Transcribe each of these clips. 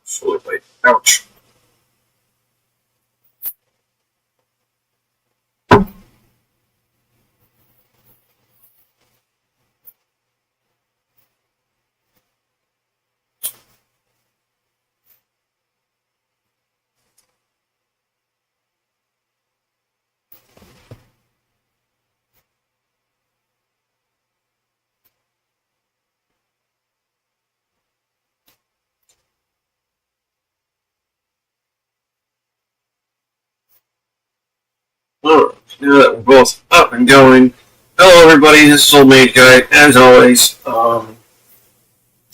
Shoulder blade. Ouch. Alright, now that we're both up and going. Hello everybody, this is Old Mage Guy, as always. Running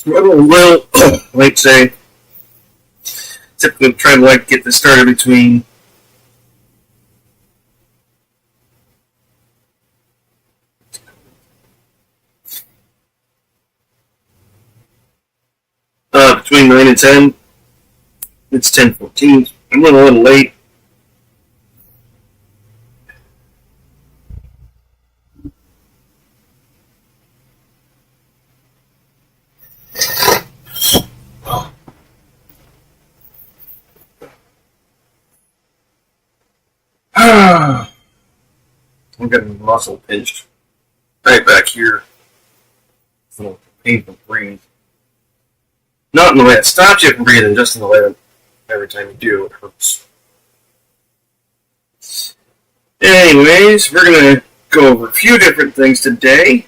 a little late today. Typically try to get this started between between 9 and 10. It's 10:14. I'm running a little late. I'm getting muscle pinched right back here. It's a little painful to breathe. Not in the way it stops you from breathing, just in the way that every time you do, it hurts. Anyways, we're going to go over a few different things today.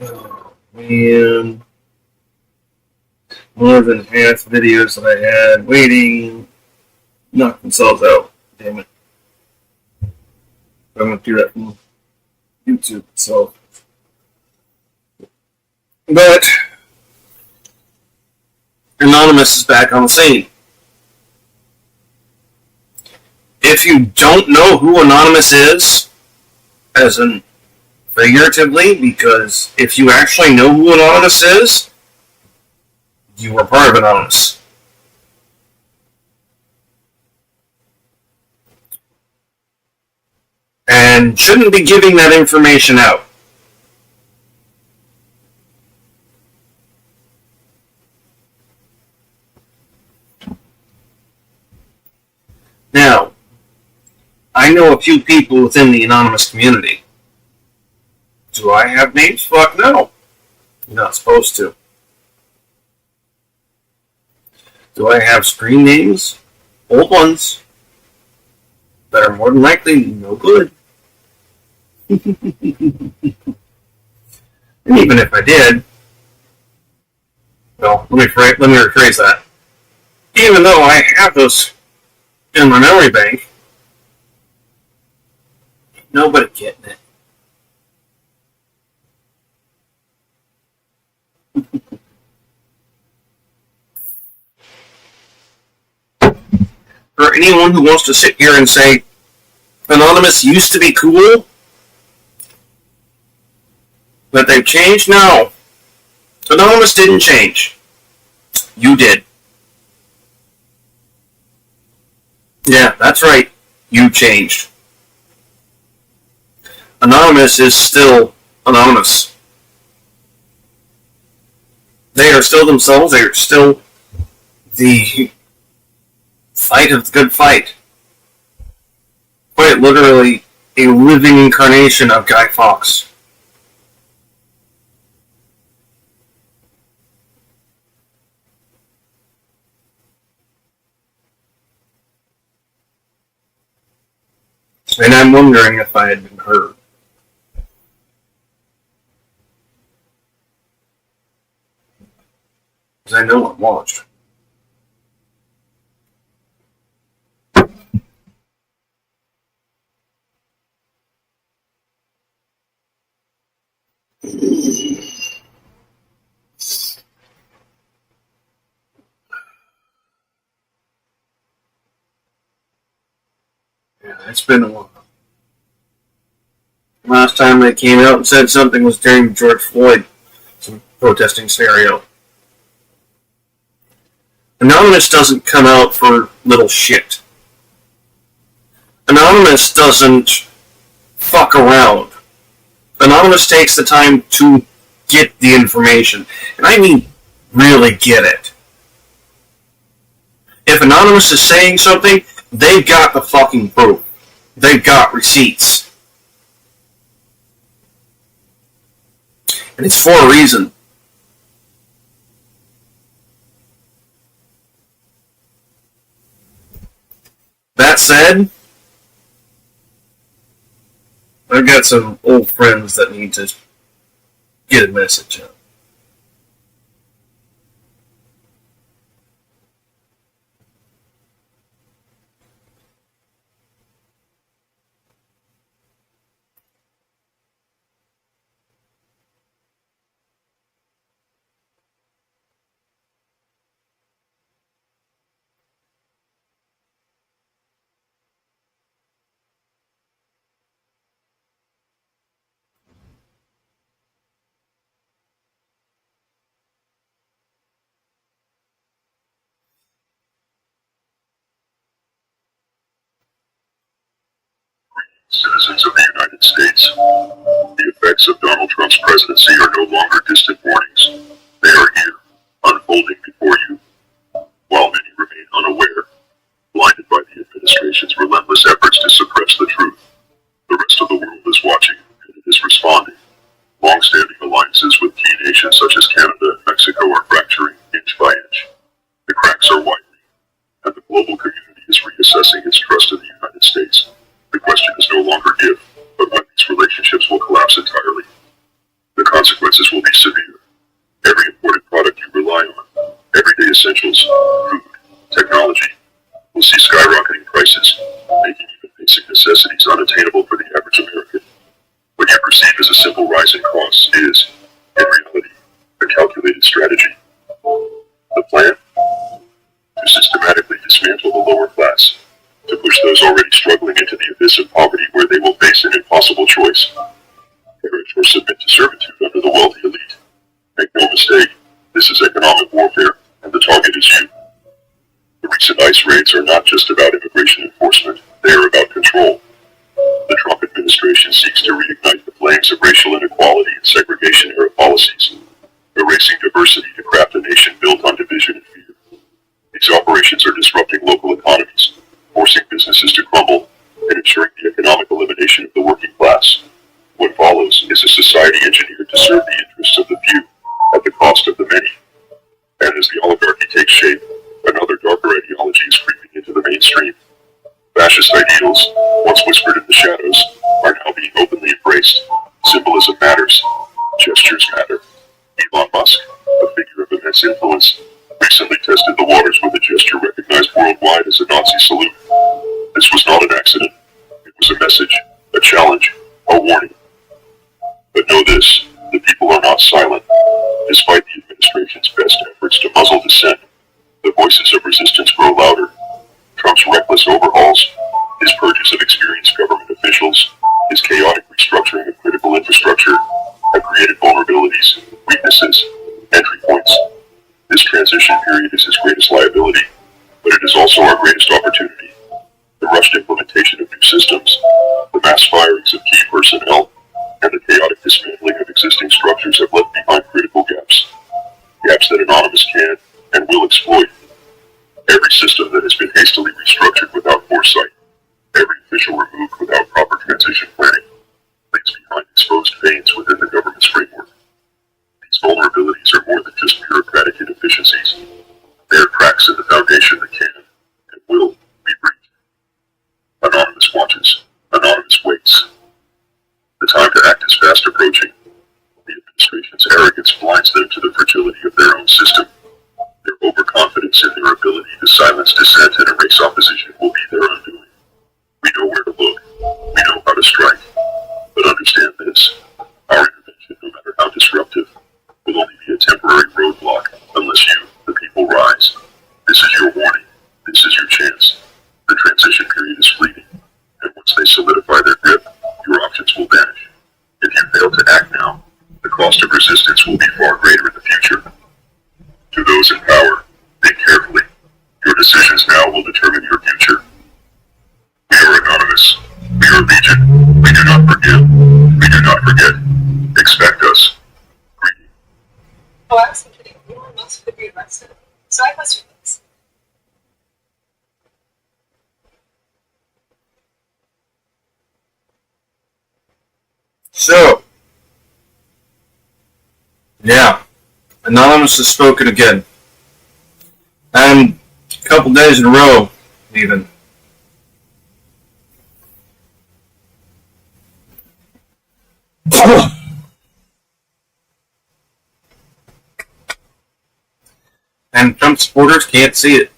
Oh, man. More than half the videos that I had waiting knocked themselves out. Damn it. I'm going to do that from YouTube itself. But Anonymous is back on the scene. If you don't know who Anonymous is, as in figuratively, because if you actually know who Anonymous is, you are part of Anonymous. And shouldn't be giving that information out. Now, I know a few people within the Anonymous community. Do I have names? Fuck no. You're not supposed to. Do I have screen names? Old ones. That are more than likely no good. And even if I did, well, let me rephrase that. Even though I have those in my memory bank, nobody getting it. For anyone who wants to sit here and say, Anonymous used to be cool, but they've changed? No. Anonymous didn't change. You did. Yeah, that's right. You changed. Anonymous is still Anonymous. They are still themselves. They are still the fight of the good fight. Quite literally a living incarnation of Guy Fawkes. And I'm wondering if I had been heard. Because I know I'm watched. Yeah, it's been a while. Last time they came out and said something was during George Floyd, some protesting scenario. Anonymous doesn't come out for little shit. Anonymous doesn't fuck around. Anonymous takes the time to get the information. And I mean really get it. If Anonymous is saying something, they've got the fucking proof. They've got receipts. And it's for a reason. That said, I've got some old friends that need to get a message out. Citizens of the United States, the effects of Donald Trump's presidency are no longer distant warnings. They are here, unfolding before you. While many remain unaware, blinded by the administration's relentless efforts to suppress the truth, the rest of the world is watching, and it is responding. Long-standing alliances with key nations such as Canada and Mexico are fracturing inch by inch. The cracks are widening, and the global community is reassessing its trust in the United States. The question is no longer if, but when these relationships will collapse entirely. The consequences will be severe. Every imported product you rely on, everyday essentials, food, technology, will see skyrocketing prices, making even basic necessities unattainable for the average American. What you perceive as a simple rise in costs is, in reality, a calculated strategy. The plan? To systematically dismantle the lower class, to push those already struggling into the abyss of poverty where they will face an impossible choice. Perish or submit to servitude under the wealthy elite. Make no mistake, this is economic warfare, and the target is you. The recent ICE raids are not just about immigration enforcement, they are about control. The Trump administration seeks to reignite the flames of racial inequality and segregation-era policies, erasing diversity to craft a nation built on division and fear. These operations are disrupting local economies, forcing businesses to crumble, and ensuring the economic elimination of the working class. What follows is a society engineered to serve the interests of the few at the cost of the many. And as the oligarchy takes shape, another darker ideology is creeping into the mainstream. Fascist ideals, once whispered in the shadows, are now being openly embraced. Symbolism matters. Gestures matter. Elon Musk, a figure of immense influence, recently tested the waters with a gesture recognized worldwide as a Nazi salute. This was not an accident. It was a message, a challenge, a warning. But know this, the people are not silent. Despite the administration's best efforts to muzzle dissent, the voices of resistance grow louder. Trump's reckless overhauls, his purges of experienced government officials, his chaotic restructuring of critical infrastructure have created vulnerabilities, weaknesses, entry points. This transition period is his greatest liability, but it is also our greatest opportunity. The rushed implementation of new systems, the mass firings of key personnel, and the chaotic dismantling of existing structures have left behind critical gaps. Gaps that Anonymous can and will exploit. Every system that has been hastily restructured without foresight, every official removed without proper transition planning, leaves behind exposed veins within the government's framework. These vulnerabilities are more than just bureaucratic inefficiencies. They are cracks in the foundation that can and will be breached. Anonymous watches. Anonymous waits. The time to act is fast approaching. The administration's arrogance blinds them to the fragility of their own system. Their overconfidence in their ability to silence dissent and erase opposition will be their undoing. We know where to look. We know how to strike. But understand this. Our intervention, no matter how disruptive, will only be a temporary roadblock unless you, the people, rise. This is your warning. This is your chance. The transition period is fleeting, and once they solidify their grip, your options will vanish. If you fail to act now, the cost of resistance will be far greater in the future. To those in power, think carefully. Your decisions now will determine your future. So, yeah, Anonymous has spoken again. And a couple days in a row, even. And Trump supporters can't see it.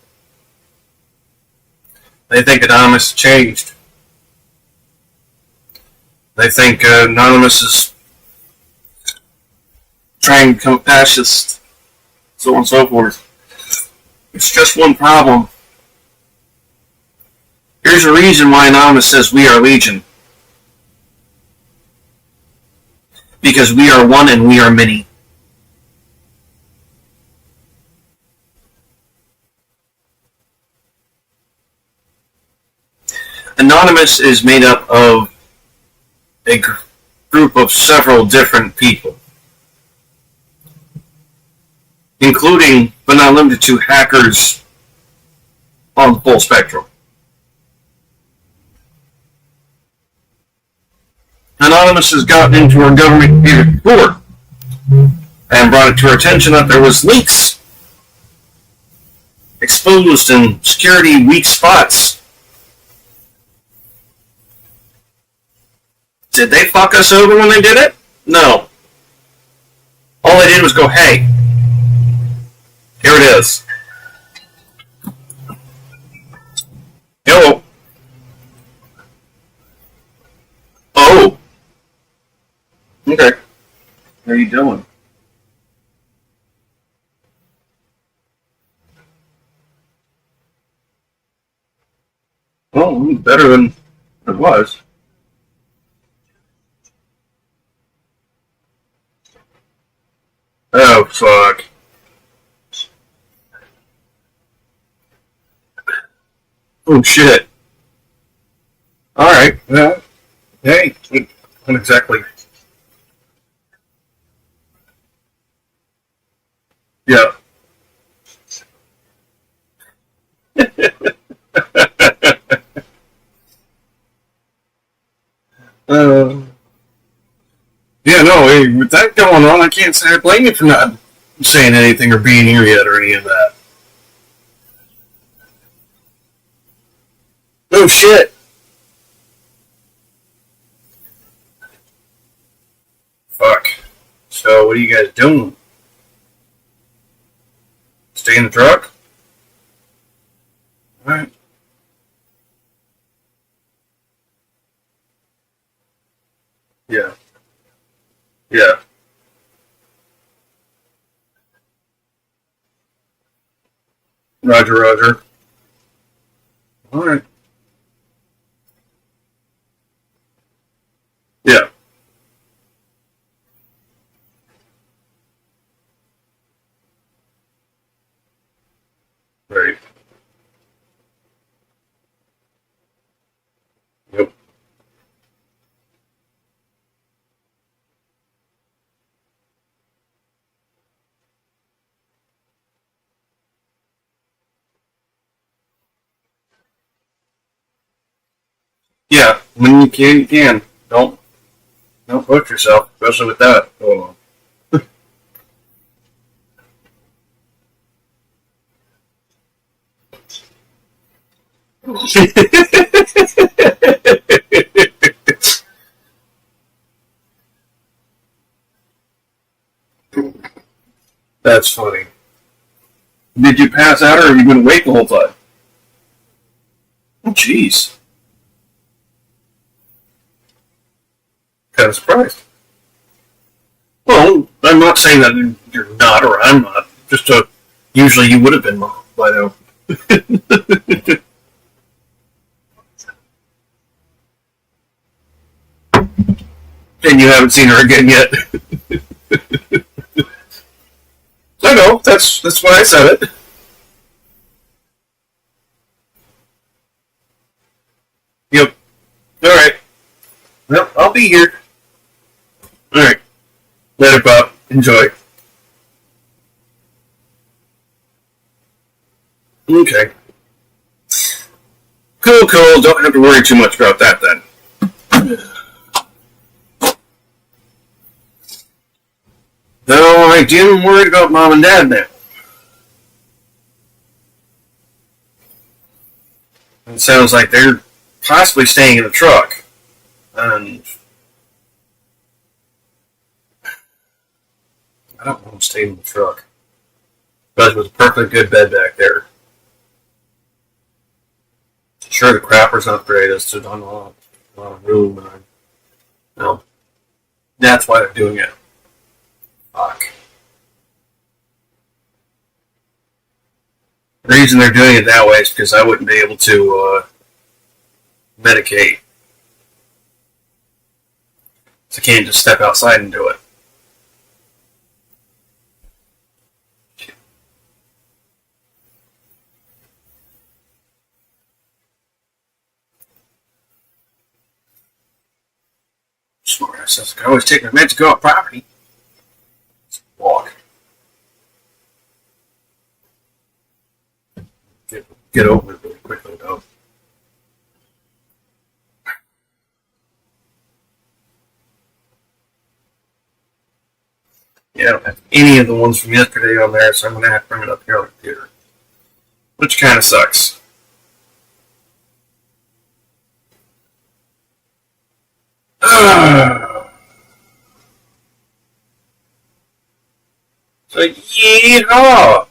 They think Anonymous changed. They think Anonymous is trying to become a fascist, so on and so forth. It's just one problem. Here's a reason why Anonymous says we are Legion. Because we are one and we are many. Anonymous is made up of a group of several different people, including, but not limited to, hackers on the full spectrum. Anonymous has gotten into our government computer before and brought it to our attention that there was leaks exposed and security weak spots. Did they fuck us over when they did it? No. All they did was go, hey, here it is. Hello. Oh. Okay. How you doing? Well, better than it was. Oh, fuck. Oh, shit. Alright, well, hey, not exactly. Yeah. uh, yeah, no, hey, with that going on, I can't say I blame you for not saying anything or being here yet or any of that. Oh, shit. Fuck. So, what are you guys doing? Stay in the truck? Alright. Yeah. Yeah. Roger, roger. Alright. Yeah. Right. Yep. Yeah. When you can, you can. Don't push yourself, especially with that going on. That's funny. Did you pass out or have you been awake the whole time? Oh, jeez. Kind of surprised. Well, I'm not saying that you're not or I'm not. Just usually you would have been by now. And you haven't seen her again yet. I know. That's why I said it. Yep. All right. Well, I'll be here. All right. Later, Bob. Enjoy. Okay. Cool, cool. Don't have to worry too much about that then. Though I am worried about mom and dad now. It sounds like they're possibly staying in the truck. And I don't want to stay in the truck. But with a perfectly good bed back there. Sure, the crapper's not great. It's just on a lot of room. And no. That's why they're doing it. Fuck. The reason they're doing it that way is because I wouldn't be able to medicate. So I can't just step outside and do it. Smart ass. I always take my meds to go off property. Let's walk. Get over it really quickly, though. Yeah, I don't have any of the ones from yesterday on there, so I'm going to have to bring it up here on the computer. Which kind of sucks. So, yeehaw!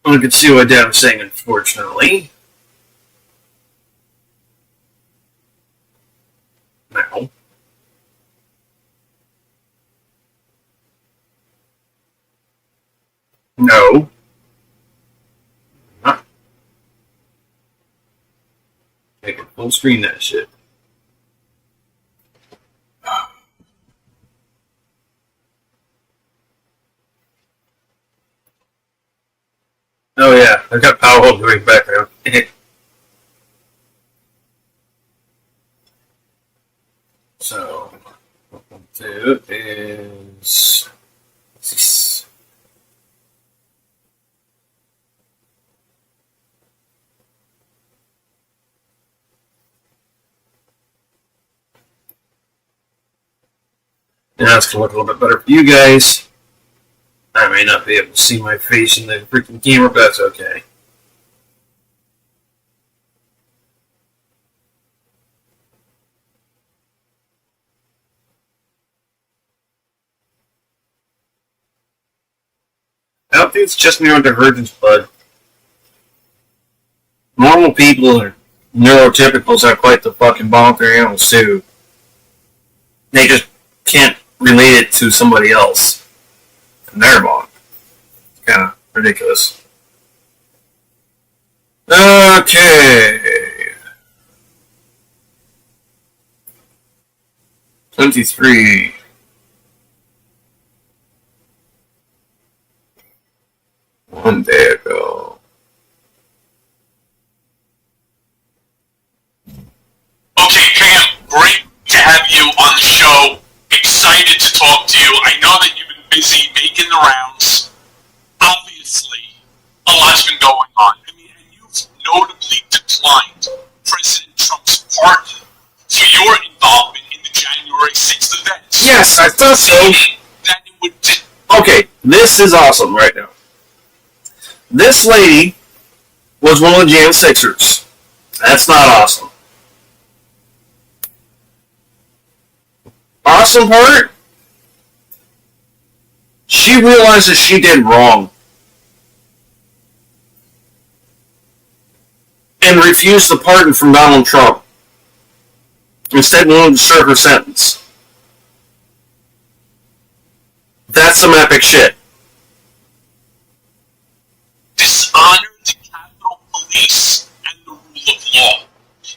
I can see what Dad was saying, unfortunately. No. No. Not. I can full screen that shit. Oh yeah, I've got power hold going background. So, what we'll do is this. Now it's gonna look a little bit better for you guys. I may not be able to see my face in the freaking camera, but that's okay. I don't think it's just neurodivergence, but normal people or neurotypicals have quite the fucking bond with their animals too. They just can't relate it to somebody else. And their bond. It's kind of ridiculous. Okay. 23. One day ago. Okay, Cam, great to have you on the show. Excited to talk to you. I know that you've been busy making the rounds. Obviously, a lot's been going on. I mean, and you've notably declined President Trump's pardon for your involvement in the January 6th events. Yes, I thought so. That it would Okay, this is awesome right now. This lady was one of the Jan Sixers. That's not awesome. Awesome part? She realizes she did wrong. And refused the pardon from Donald Trump. Instead wanted to serve her sentence. That's some epic shit. dishonor the Capitol Police and the rule of law.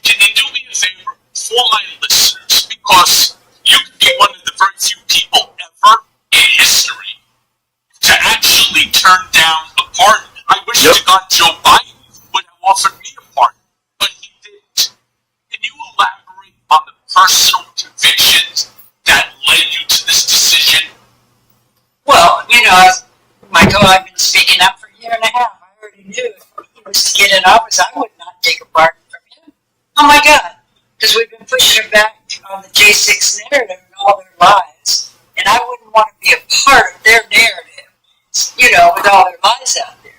Can you do me a favor for my listeners? Because you could be one of the very few people ever in history to actually turn down a pardon. I wish to God Joe Biden would have offered me a pardon, but he didn't. Can you elaborate on the personal convictions that led you to this decision? Well, Michael, I've been speaking up for a year and a half. I already knew if he was to get in office, I would not take a pardon from him. Oh my God. because we've been pushing her back on the J6 narrative and all their lies, and I wouldn't want to be a part of their narrative, you know, with all their lies out there.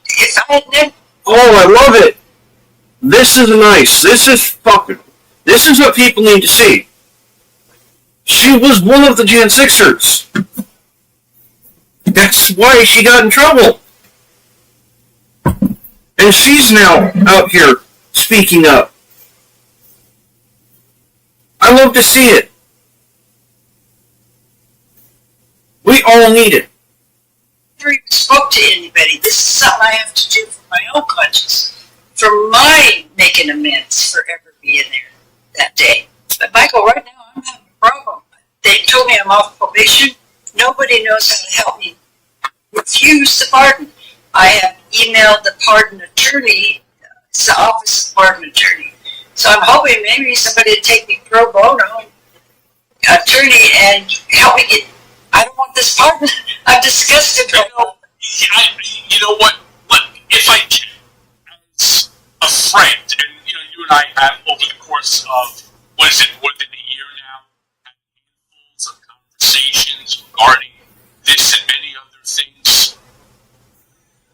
If I had never... Oh, I love it. This is nice. This is what people need to see. She was one of the Jan Sixers. That's why she got in trouble. And she's now out here speaking up. I love to see it. We all need it. I never even spoke to anybody. This is something I have to do for my own conscience, for my making amends for ever being there that day. But Michael, right now I'm having a problem. They told me I'm off probation. Nobody knows how to help me refuse the pardon. I have emailed the pardon attorney. It's the office of pardon attorney. So I'm hoping maybe somebody would take me pro bono attorney and help me get. I don't want this pardon. I'm disgusted. You know what? If I can, as a friend, and you and I have over the course of more than a year now, had handfuls of conversations regarding this and many other things.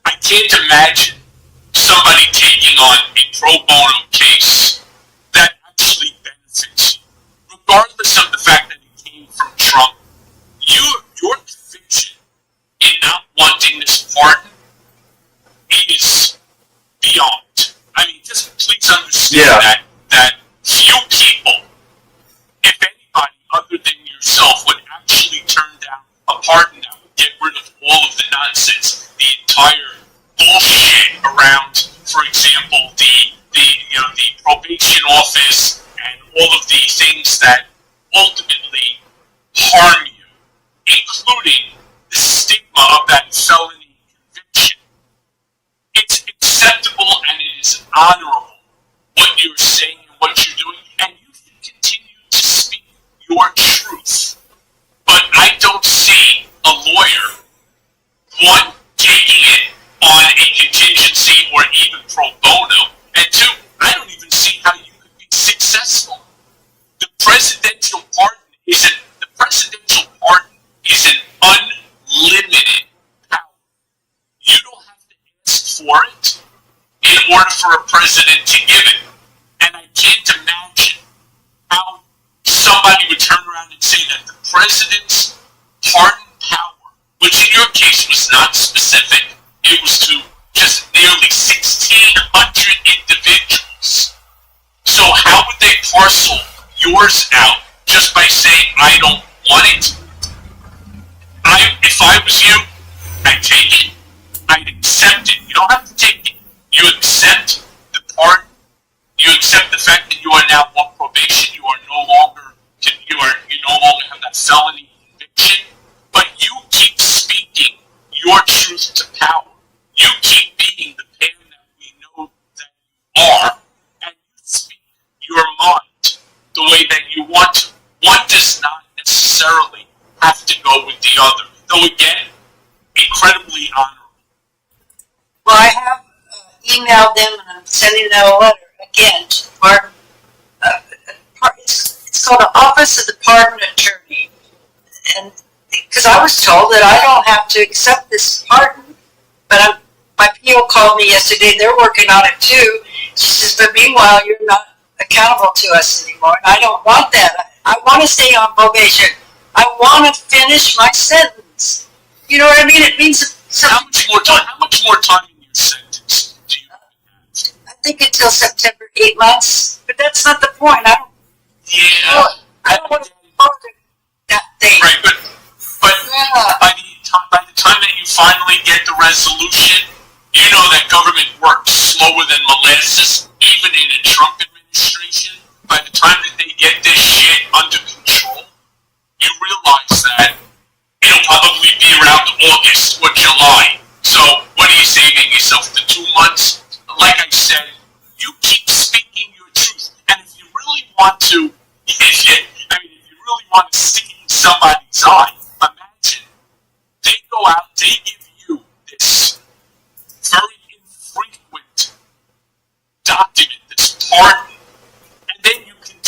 I can't imagine somebody taking on a pro bono case that actually benefits you, regardless of the fact that it came from Trump. Your conviction in not wanting this pardon is beyond. I mean, just please understand that few people, if anybody other than yourself, would actually turn down a pardon that would get rid of all of the nonsense, the entire bullshit around, for example, the probation office and all of the things that ultimately harm you, including the stigma of that felony conviction. It's acceptable and it is honorable what you're saying and what you're doing, and you can continue to speak your truth. But I don't see a lawyer, one, taking it on a contingency or even pro bono, and two, I don't even see how you could be successful. The presidential pardon is an unlimited power. You don't have to ask for it in order for a president to give it. And I can't imagine how somebody would turn around and say that the president's pardon power, which in your case was not specific, it was to just nearly 1,600 individuals. So how would they parcel yours out just by saying, I don't want it? If I was you, I'd take it. I'd accept it. You don't have to take it. You accept the pardon. You accept the fact that you are now on probation. You no longer have that felony conviction. But you keep speaking your truth to power. You keep being the man that we know that you are, and you speak your mind the way that you want to. One does not necessarily have to go with the other. Though again, incredibly honorable. Well, I have emailed them and I'm sending them a letter again to the pardon. It's called the Office of the Pardon Attorney. And because I was told that I don't have to accept this pardon, but my PO called me yesterday, they're working on it too. She says, but meanwhile, you're not accountable to us anymore. And I don't want that. I want to stay on probation. I want to finish my sentence. You know what I mean? It means How much more time in your sentence do you have? I think until September, 8 months. But that's not the point. I don't want to bother that thing. Right, but by the time that you finally get the resolution, you know that government works slower than molasses, even in a Trump administration. By the time that they get this shit under control, you realize that it'll probably be around August or July. So what are you saving yourself, the 2 months? Like I said, you keep speaking your truth. And if you really want to, if you really want to see in somebody's eye, imagine they go out, they give you this very infrequent document, this pardon, and then you continue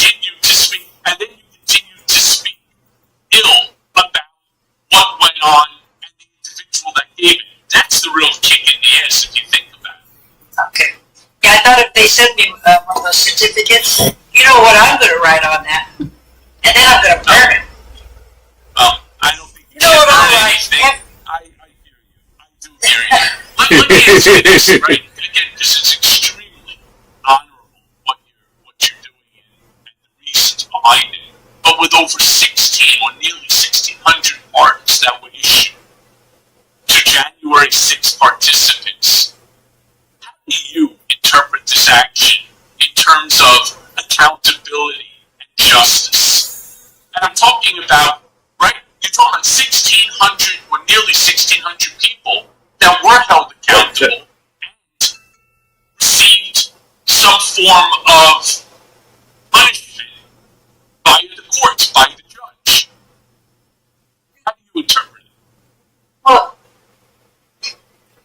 about if they send me one of those certificates? You know what I'm going to write on that, and then I'm going to burn it. I don't think You know what should I'm burn like? anything. I hear you. I do hear you. Let me ask you this, right? Again, because it's extremely honorable what you're doing and the reasons behind it. But with over 16 or nearly 1,600 pardons that were issued to January 6 participants, how do you interpret this action in terms of accountability and justice? And I'm talking about, right, you're talking about 1,600 or nearly 1,600 people that were held accountable and received some form of punishment by the courts, by the judge. How do you interpret it? Well,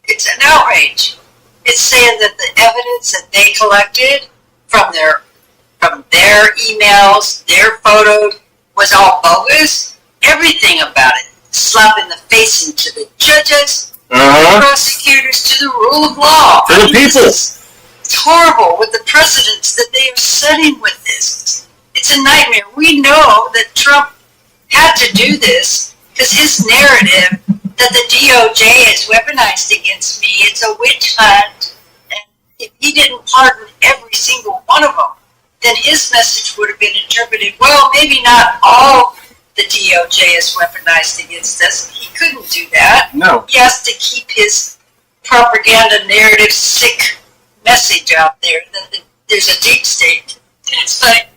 it's an outrage. It's saying that the evidence that they collected from their emails, their photos, was all bogus. Everything about it. Slapping the face into the judges, prosecutors, to the rule of law. To the people. It's horrible with the precedents that they are setting with this. It's a nightmare. We know that Trump had to do this because his narrative that the DOJ is weaponized against me, it's a witch hunt, and if he didn't pardon every single one of them, then his message would have been interpreted, well, maybe not all the DOJ is weaponized against us. He couldn't do that. No. He has to keep his propaganda narrative sick message out there that there's a deep state. It's like,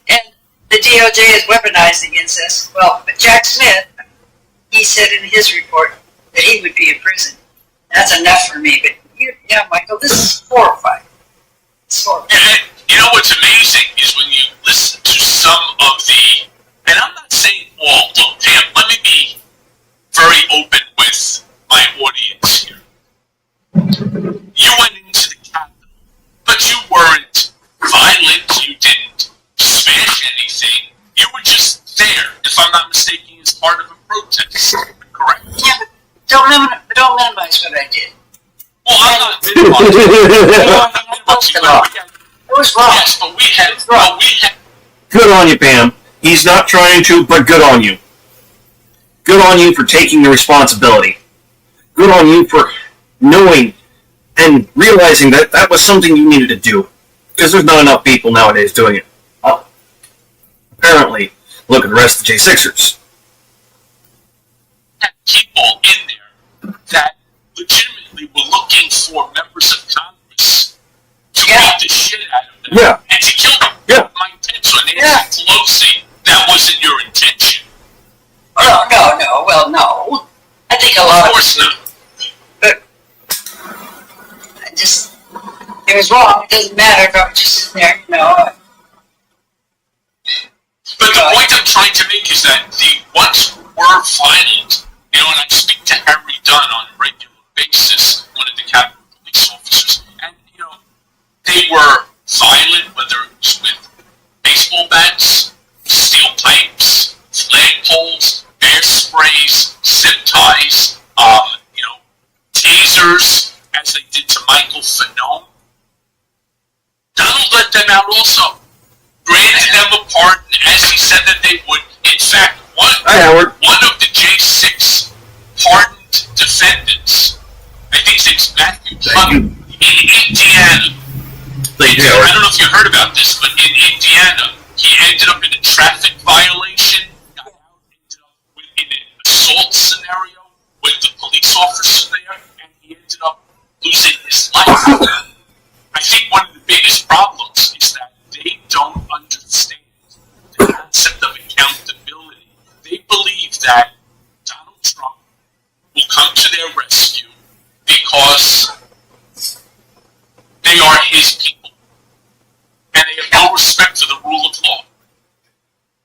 and the DOJ is weaponized against us. Well, but Jack Smith, he said in his report that he would be in prison. That's enough for me. But yeah, Michael, this is horrifying. It's horrifying. And you know what's amazing is when you listen to some of the, and I'm not saying all, look, Pam, let me be very open with my audience here. You went into the Capitol, but you weren't violent, you didn't smash anything, you were just there, if I'm not mistaken, as part of a protest, correct? Yeah, but don't minimize what I did. Well, I'm not minimizing, It was wrong. yes, but we had, Good on you, Pam. He's not trying to, but good on you. Good on you for taking the responsibility. Good on you for knowing and realizing that that was something you needed to do. Because there's not enough people nowadays doing it. Apparently, look at the rest of the J6ers. had people in there that legitimately were looking for members of Congress to beat the shit out of them Yeah. and to kill them. Yeah. Mike Pence or Nancy Pelosi, that wasn't your intention. Oh, no. Well, no. I think a Of lot of course not. it was wrong. It doesn't matter if I'm just sitting there, But the point I'm trying to make is that the ones who were violent, and I speak to Harry Dunn on a regular basis, one of the Capitol Police officers, and they were violent, whether it was with baseball bats, steel pipes, flagpoles, bear sprays, zip ties, tasers, as they did to Michael Fanone. Donald let them out also. Granted them a pardon, as he said that they would. In fact, one of the J6 pardoned defendants, I think his name's Matthew Hunt, in Indiana. I don't know if you heard about this, but in Indiana, he ended up in a traffic violation, got out, ended up in an assault scenario with the police officer there, and he ended up losing his life. I think one of the biggest problems is that they don't understand the concept of accountability. They believe that Donald Trump will come to their rescue because they are his people. And they have no respect for the rule of law.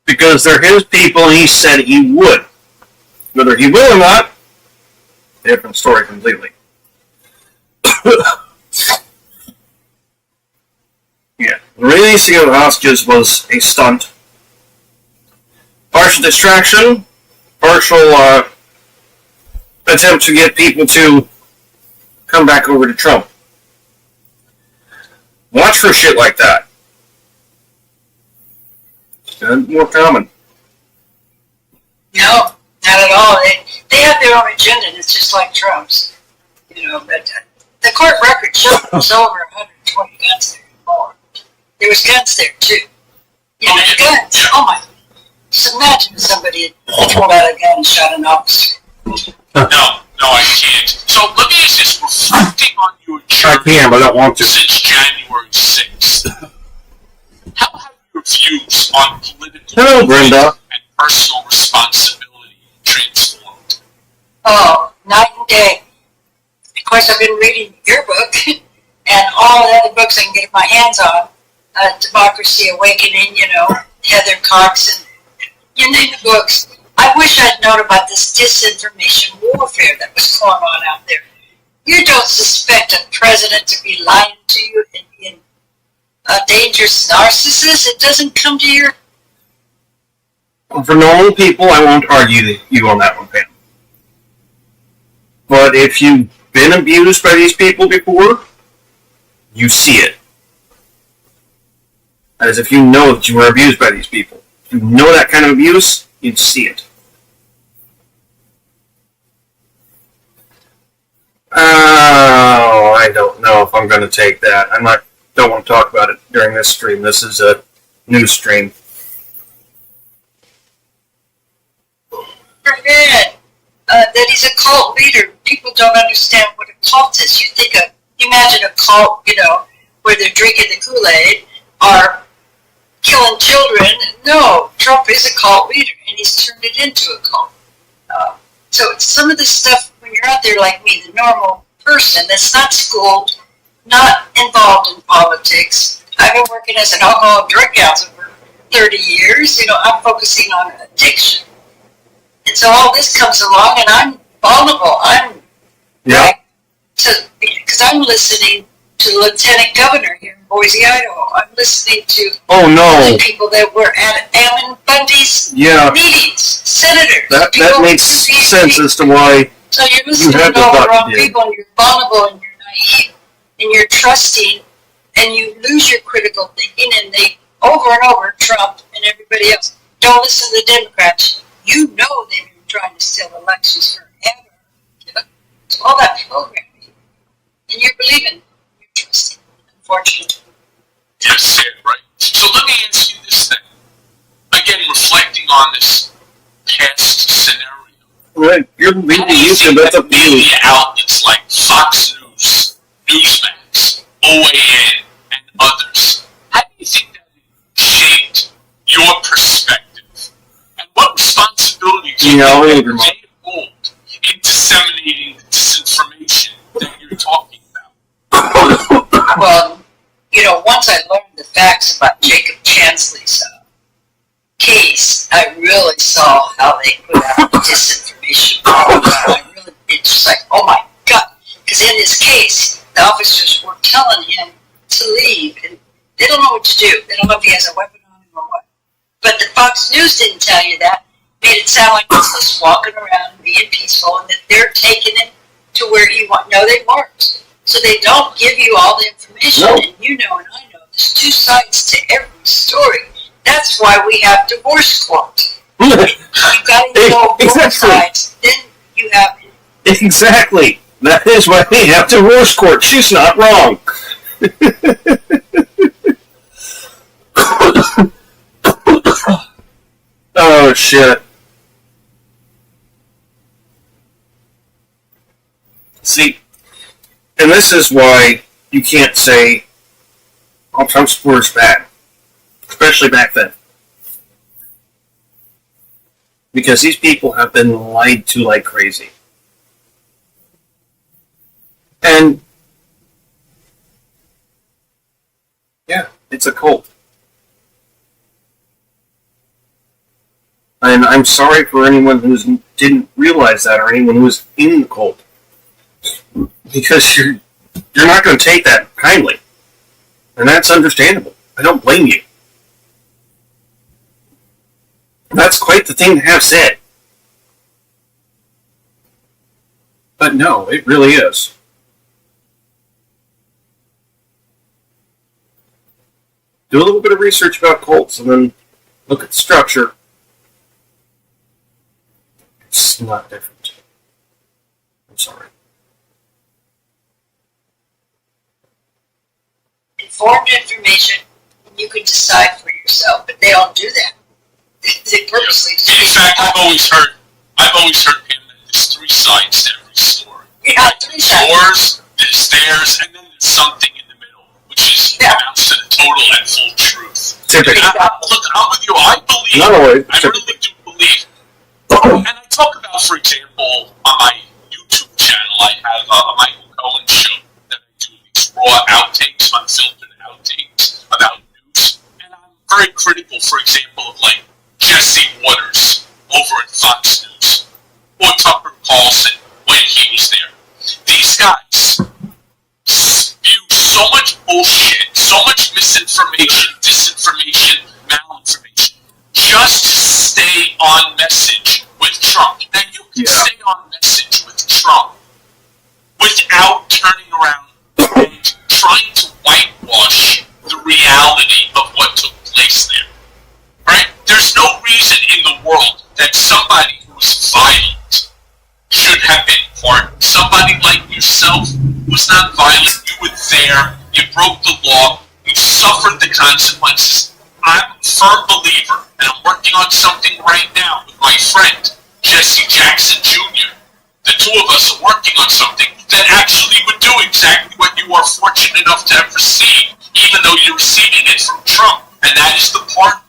Because they're his people and he said he would. Whether he will or not, different story completely. Yeah, the releasing of the hostages was a stunt. Partial distraction, partial attempt to get people to come back over to Trump. Watch for shit like that. It's more common. No, not at all. They have their own agenda, and it's just like Trump's. But the court record showed there was over 120 guns there and more. There was guns there too. Guns. Oh my! Just imagine if somebody had pulled out a gun and shot an officer. No, I can't. So let me ask this: reflecting on your I journey can, but I don't want to. since January 6th, how have your views on political Hello, Brenda. and personal responsibility transformed? Oh, night and day. Of course, I've been reading your book and all the other books I can get my hands on. Democracy Awakening, Heather Cox, and you name the books. I wish I'd known about this disinformation warfare that was going on out there. You don't suspect a president to be lying to you and being a dangerous narcissist. It doesn't come to your... For normal people, I won't argue you on that one, Pam. But if you've been abused by these people before, you see it. As if you know that you were abused by these people. If you know that kind of abuse, you'd see it. Oh, I don't know if I'm going to take that. Don't want to talk about it during this stream. This is a news stream. Forget that he's a cult leader. People don't understand what a cult is. You imagine a cult, where they're drinking the Kool-Aid or killing children. No, Trump is a cult leader, and he's turned it into a cult. So some of the stuff, when you're out there like me, the normal person that's not schooled, not involved in politics. I've been working as an alcohol and drug counselor for 30 years. I'm focusing on addiction. And so all this comes along, and I'm vulnerable. Yeah. Because I'm listening to the lieutenant governor here in Boise, Idaho. I'm listening to Oh no. the people that were at Ammon Bundy's Yeah. meetings, senators. That people makes from DC. sense as to why. So you're listening have to to all the talk wrong to people, and you're vulnerable, and you're naive, and you're trusting, and you lose your critical thinking, and they, over and over, Trump and everybody else, don't listen to the Democrats. You know they've been trying to steal elections forever. So all that programming, and you're believing, you're trusting, unfortunately. Yes, said, right? So let me ask you this then. Again, reflecting on this past scenario. Right. You're leaving YouTube. That's up to you. Media outlets like Fox News, Newsmax, OAN, and others, how do you think that shaped your perspective? And what responsibility do you Yeah, think I'll they hold in disseminating the disinformation that you're talking about? Well, once I learned the facts about Jacob Chansley's case, I really saw how they put out disinformation. It's just like, oh my God. Because in his case, the officers were telling him to leave, and they don't know what to do. They don't know if he has a weapon on him or what. But the Fox News didn't tell you that. Made it sound like he's just walking around and being peaceful, and that they're taking him to where he wants. No, they weren't. So they don't give you all the information, No. and you know and I know there's two sides to every story. That's why we have divorce court. You got to know both Exactly. sides. Then you have. Exactly. That is why we have divorce court. She's not wrong. Oh shit. See, and this is why you can't say all Trump supporters bad, especially back then, because these people have been lied to like crazy. And yeah, it's a cult. And I'm sorry for anyone who didn't realize that, or anyone who was in the cult, because you're not going to take that kindly, and that's understandable. I don't blame you. That's quite the thing to have said. But no, it really is. Do a little bit of research about cults and then look at the structure. It's not different. I'm sorry. Informed information, you can decide for yourself, but they don't do that. They purposely just. In fact, I've always heard, Pam, that there's three sides to every story. Yeah, three sides. Yours, there's theirs, and then there's something in the middle, which is amounts to the total and full truth. Typically. Look, I'm with you. I believe. Not always. I really do believe. And I talk about, for example, on my YouTube channel, I have a Michael Cohen show that I do these raw outtakes, unfiltered outtakes about news. And I'm very critical, for example, of like Jesse Waters over at Fox News or Tucker Carlson when he was there. These guys spew so much bullshit, so much misinformation, disinformation, malinformation, just to stay on message with Trump. Now, you can stay on message with Trump without turning around and trying to whitewash the reality of what took place there. Right? There's no reason in the world that somebody who's violent should have been part. Somebody like yourself who's not violent, you were there, you broke the law, you suffered the consequences. I'm a firm believer, and I'm working on something right now with my friend, Jesse Jackson Jr. The two of us are working on something that actually would do exactly what you are fortunate enough to have received, even though you're receiving it from Trump, and that is the pardon.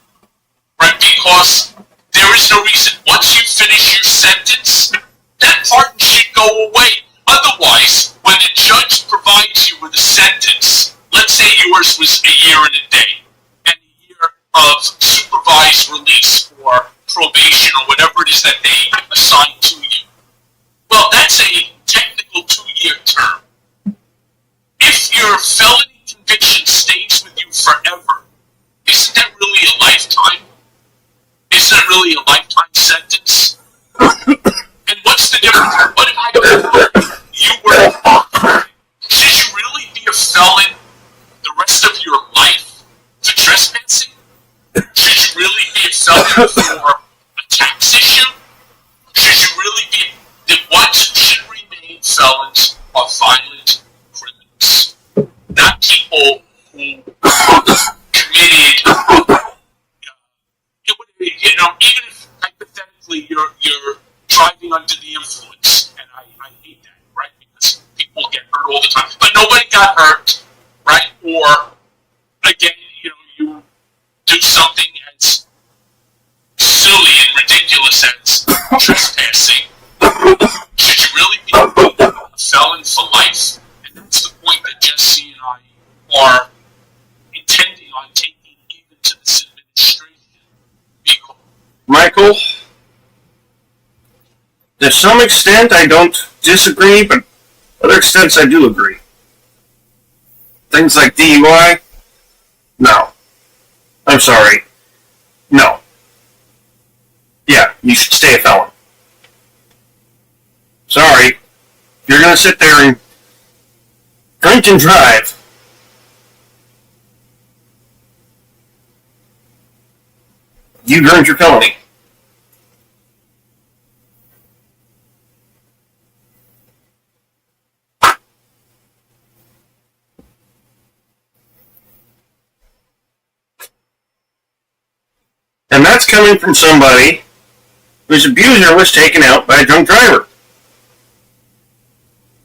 Right? Because there is no reason, once you finish your sentence, that pardon should go away. Otherwise, when the judge provides you with a sentence, let's say yours was a year and a day, and a year of supervised release or probation or whatever it is that they assign to you. Well, that's a technical 2-year term. If your felony conviction stays with you forever, isn't that really a lifetime? Isn't it really a lifetime sentence? And what's the difference? What if you were... Should you really be a felon the rest of your life for trespassing? Should you really be a felon for a tax issue? Should you really be... The ones who should remain felons are violent criminals. Not people who committed... even if hypothetically you're driving under the influence, and I hate that, right? Because people get hurt all the time, but nobody got hurt, right? Or again, you do something as silly and ridiculous as trespassing. Should you really be a felon for life? And that's the point that Jesse and I are intending on taking even to this administration. Michael, to some extent I don't disagree, but other extents I do agree. Things like DUI, no. I'm sorry, no. Yeah, you should stay a felon. Sorry, if you're going to sit there and drink and drive, you've earned your felony. And that's coming from somebody whose abuser was taken out by a drunk driver.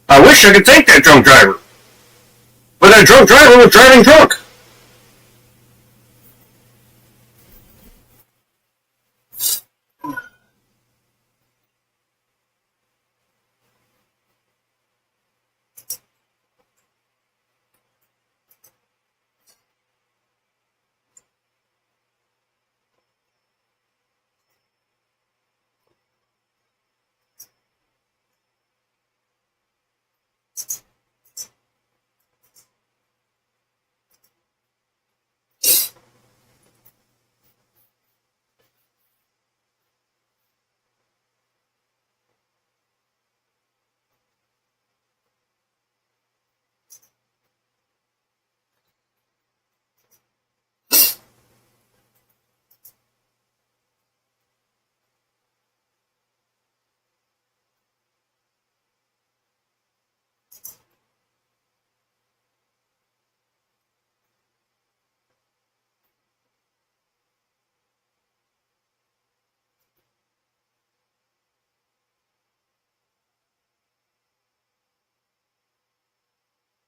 I wish I could thank that drunk driver. But that drunk driver was driving drunk.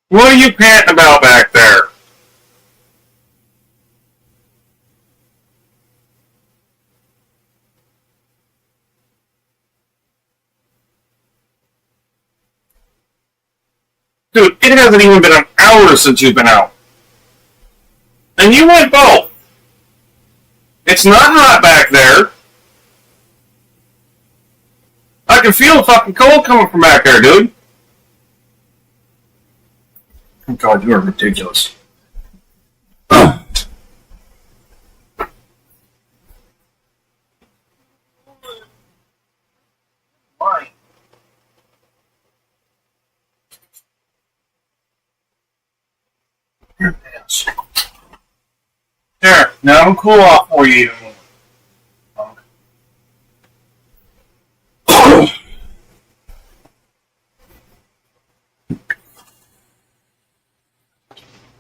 What are you panting about back there? Dude, it hasn't even been an hour since you've been out. And you went both. It's not hot back there. I can feel the fucking cold coming from back there, dude. Oh God, you are ridiculous. Why? There, now I'm cool off for you.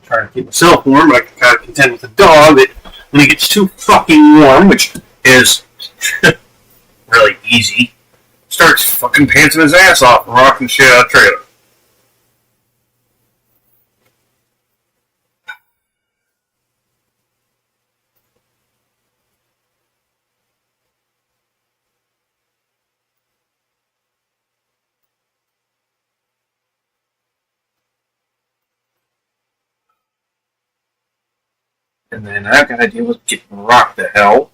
Trying to keep myself warm, but I can kind of contend with the dog that when he gets too fucking warm, which is really easy, starts fucking pantsing his ass off and rocking shit out of the trailer. And then I've got to deal with getting rocked to hell.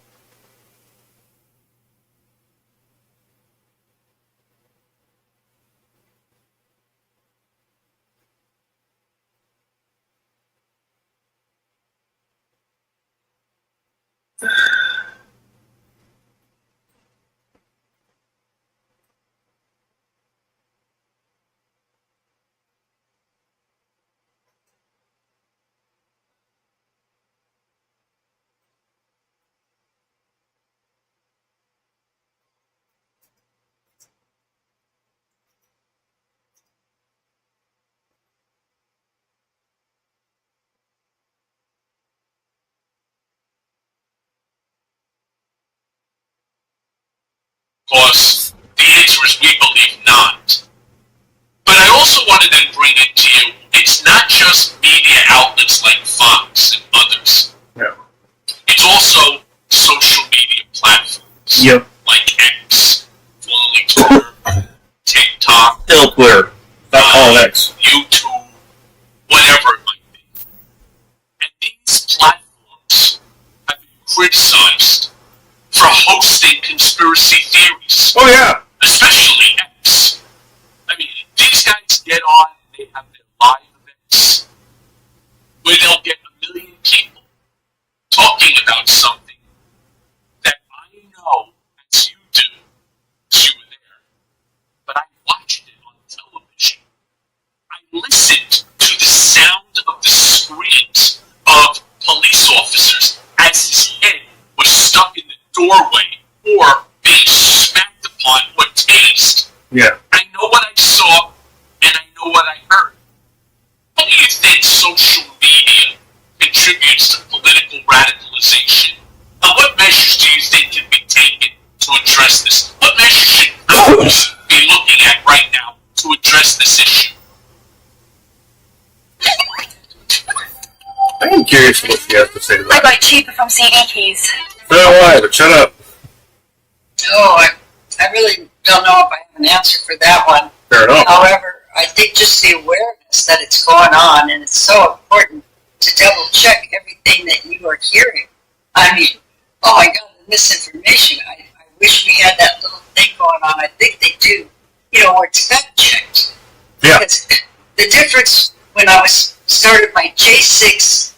Because the answer is we believe not. But I also wanted to bring it to you, it's not just media outlets like Fox and others. No. It's also social media platforms. Yep. Like X, formerly Twitter, TikTok, Still Twitter. Not all X. YouTube, whatever it might be. And these platforms have been criticized for hosting conspiracy theories, Oh yeah. especially X. I mean, these guys get on and they have their live events where they'll get 1 million people talking about something that I know as you do, as you were there, but I watched it on television. I listened to the sound of the screams of police officers as his head was stuck in the doorway or being smacked upon or tased. Yeah. I know what I saw and I know what I heard. How do you think social media contributes to political radicalization? And what measures do you think can be taken to address this? What measures should Congress be looking at right now to address this issue? I am curious what she has to say to I that. got cheaper from CD keys. So do I, but shut up. Oh, I really don't know if I have an answer for that one. Fair enough. However, I think just the awareness that it's going on, and it's so important to double check everything that you are hearing. I mean, oh my God, the misinformation. I wish we had that little thing going on. I think they do, where it's fact checked. Yeah. Because the difference when I was started my J6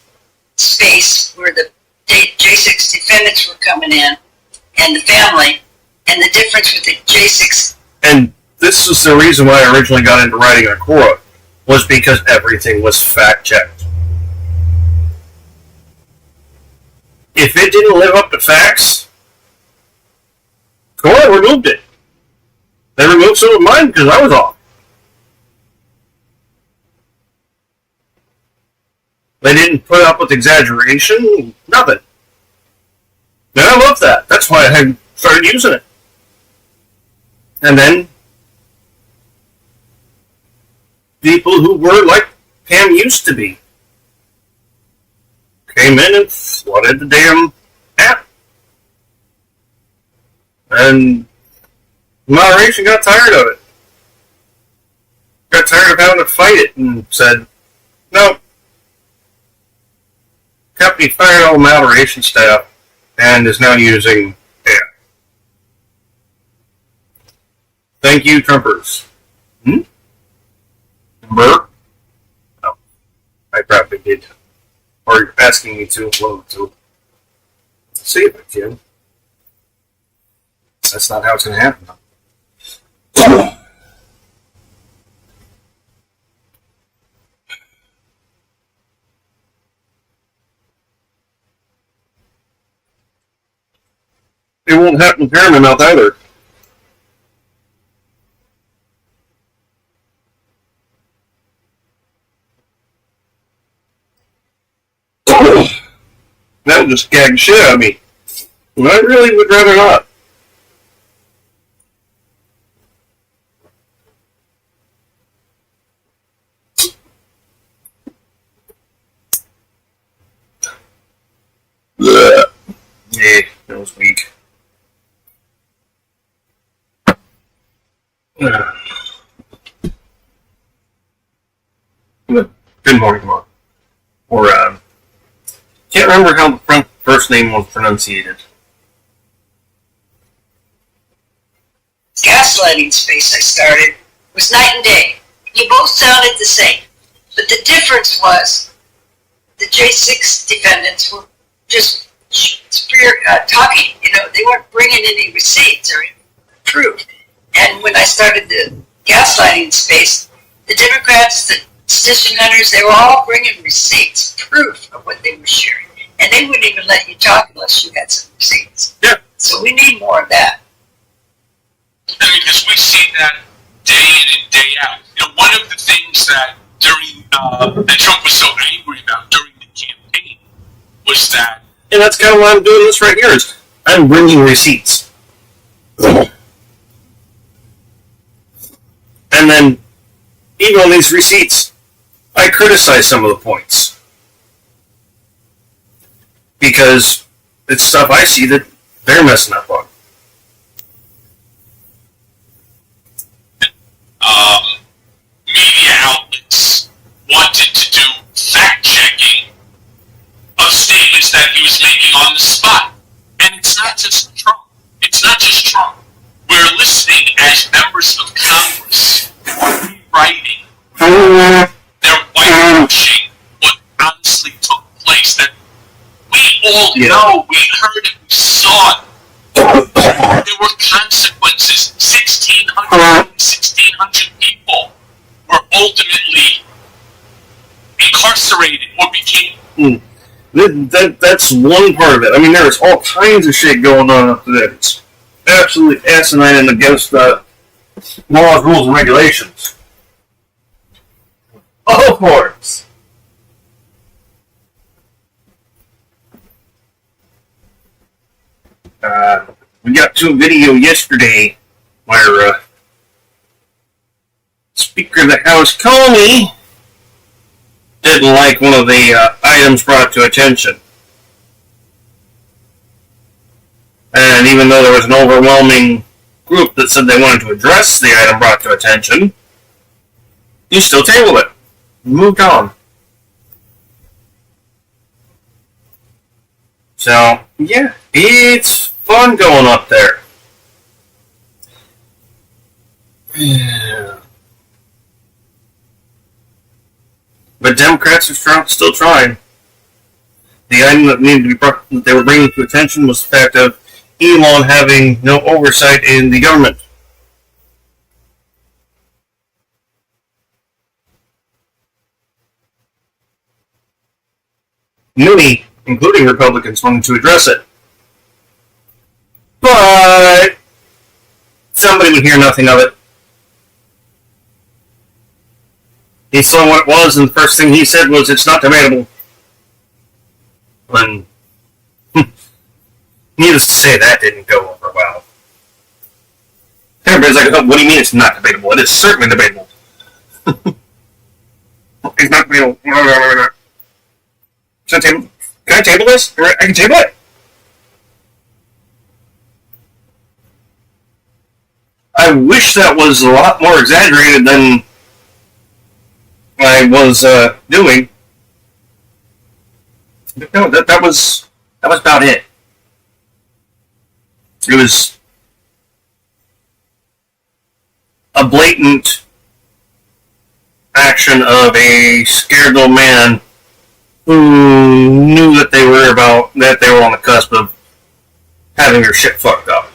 space, where the J6 defendants were coming in, and the family, and the difference with the J6. And this is the reason why I originally got into writing on Quora, was because everything was fact checked. If it didn't live up to facts, Quora removed it. They removed some of mine because I was off. They didn't put up with exaggeration, nothing. And I love that. That's why I started using it. And then people who were like Pam used to be. Came in and flooded the damn app. And moderation got tired of it. Got tired of having to fight it and said, no. Company fired all the moderation staff and is now using AI. Thank you, Trumpers. Remember? No. I probably did. Or you're asking me to, one of the two. See if I can. That's not how it's going to happen. It won't happen in Paramount either. That would just gag the shit out of me. And I really would rather not. Yeah, that was weak. Good morning, Mark. Or, can't remember how the first name was pronunciated. Gaslighting Space I started was night and day. You both sounded the same. But the difference was the J6 defendants were just talking. You know, they weren't bringing any receipts or proof. And when I started the Gaslighting Space, the Democrats, the petition hunters, they were all bringing receipts, proof of what they were sharing. And they wouldn't even let you talk unless you had some receipts. Yeah. So we need more of that. I mean, because we've seen that day in and day out. You know, one of the things that that Trump was so angry about during the campaign was that... And that's kind of why I'm doing this right here, is I'm bringing receipts. And then, even on these receipts, I criticize some of the points. Because it's stuff I see that they're messing up on. Media outlets wanted to do fact-checking of statements that he was making on the spot. And it's not just Trump. It's not just Trump. We're listening as members of Congress rewriting. They're whitewashing what honestly took place. That we all know, we heard it, we saw it. There were consequences. 1,600 people were ultimately incarcerated or became... That's one part of it. I mean, there's all kinds of shit going on up there. It's absolutely asinine and against laws, rules, and regulations. Of course. We got to a video yesterday where Speaker of the House Comey didn't like one of the items brought to attention. And even though there was an overwhelming group that said they wanted to address the item brought to attention, he still tabled it. Moved on. So, yeah, it's fun going up there. Yeah. But Democrats are still trying. The item that needed to be brought, that they were bringing to attention was the fact of Elon having no oversight in the government. Many, including Republicans, wanted to address it. But somebody would hear nothing of it. He saw what it was, and the first thing he said was, "It's not debatable." And needless to say, that didn't go over well. Everybody's like, "Oh, what do you mean it's not debatable? It is certainly debatable." It's not real. Can I table this? I can table it. I wish that was a lot more exaggerated than I was doing. But no, that was about it. It was a blatant action of a scared little man who knew that they were on the cusp of having their shit fucked up.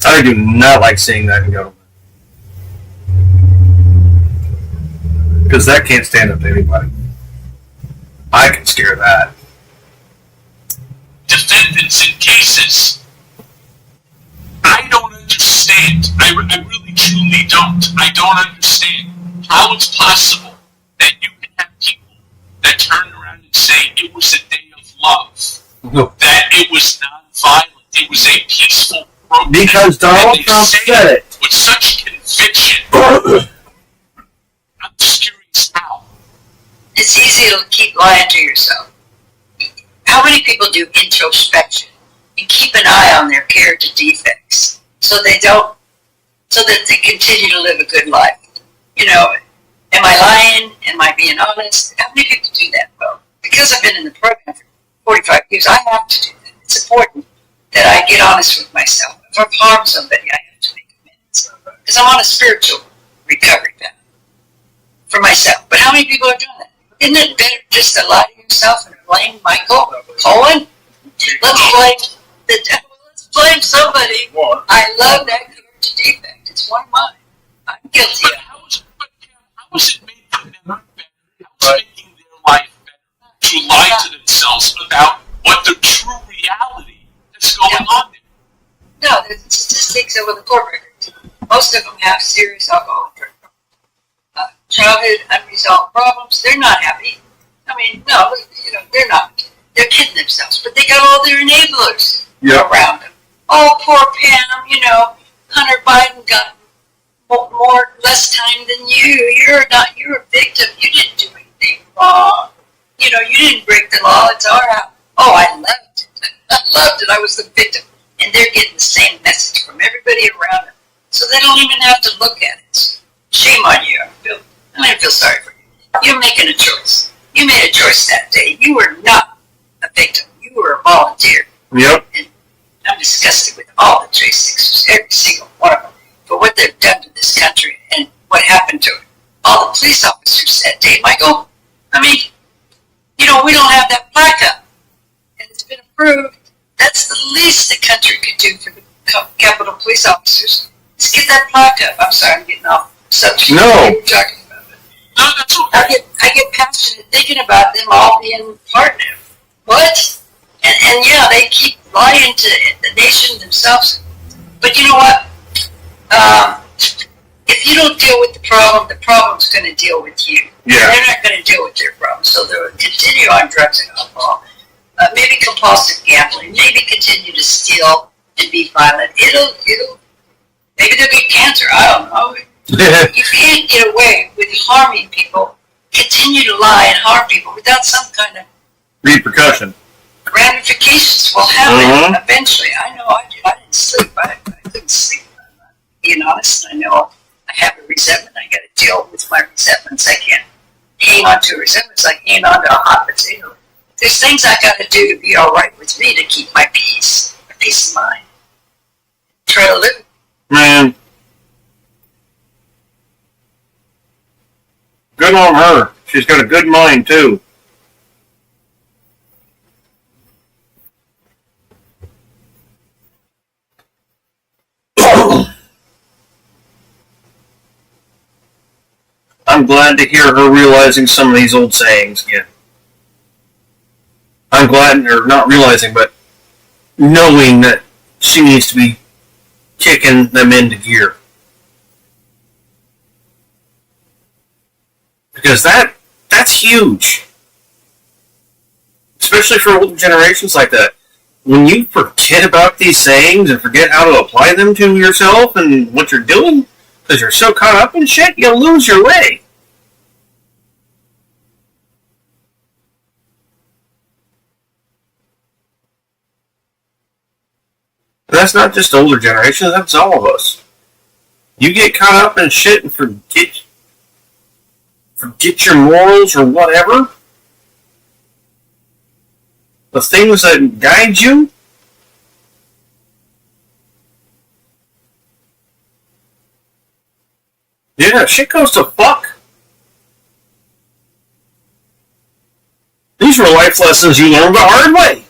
I do not like seeing that in government. Because that can't stand up to anybody. I can scare that. Defendants in cases. I don't understand. I really truly don't. I don't understand how it's possible that you can have people that turn around and say it was a day of love. No. That it was non-violent. It was a peaceful protest. Because Donald Trump said it. With such conviction. I'm just curious how. It's easy to keep lying to yourself. How many people do introspection and keep an eye on their character defects so that they continue to live a good life? You know, am I lying? Am I being honest? How many people do that? Well, because I've been in the program for 45 years, I have to do that. It's important that I get honest with myself. If I've harmed somebody, I have to make amends. Because I'm on a spiritual recovery path for myself. But how many people are doing that? Isn't it better just to lie to yourself and blame Michael Cohen? Let's blame somebody. I love that character defect. It's one of mine. I'm guilty of But how is it making them better? How is it making their life better to lie to themselves about what the true reality is going on there? No, the statistics over the court records. Most of them have serious alcohol drug childhood unresolved problems. They're not happy. I mean, no, they're not. They're kidding themselves, but they got all their enablers around them. Oh, poor Pam. Hunter Biden got less time than you. You're a victim. You didn't do anything wrong. You didn't break the law. It's all right. Oh, I loved it. I loved it. I was the victim. And they're getting the same message from everybody around them. So they don't even have to look at it. Shame on you. I feel sorry for you. You're making a choice. You made a choice that day. You were not a victim. You were a volunteer. Yep. And I'm disgusted with all the J6s, every single one of them, for what they've done to this country and what happened to it. All the police officers that day, Michael, we don't have that plaque up. And it's been approved. That's the least the country could do for the Capitol Police officers. Let's get that plaque up. I'm sorry, I'm getting off subject. No. No, that's okay. I get passionate thinking about them all being part of it. What? And yeah, they keep lying to the nation themselves. But you know what? If you don't deal with the problem's going to deal with you. Yeah. They're not going to deal with their problem. So they'll continue on drugs and alcohol. Maybe compulsive gambling. Maybe continue to steal and be violent. Maybe they'll get cancer. I don't know. You can't get away with harming people, continue to lie and harm people without some kind of Repercussion. ramifications will happen eventually. I know I did. I didn't sleep. I couldn't sleep. Being honest, I know I have a resentment. I got to deal with my resentments. I can't hang on to resentments like hanging on to a hot potato. There's things I got to do to be all right with me to keep my peace of mind. Try to live. Man. Good on her. She's got a good mind, too. I'm glad to hear her realizing some of these old sayings again. I'm glad, or not realizing, but knowing that she needs to be kicking them into gear. Because that's huge. Especially for older generations like that. when you forget about these sayings and forget how to apply them to yourself and what you're doing, because you're so caught up in shit, you'll lose your way. And that's not just older generations, that's all of us. You get caught up in shit and forget your morals or whatever. The things that guide you. Yeah, shit goes to fuck. These were life lessons you learned the hard way.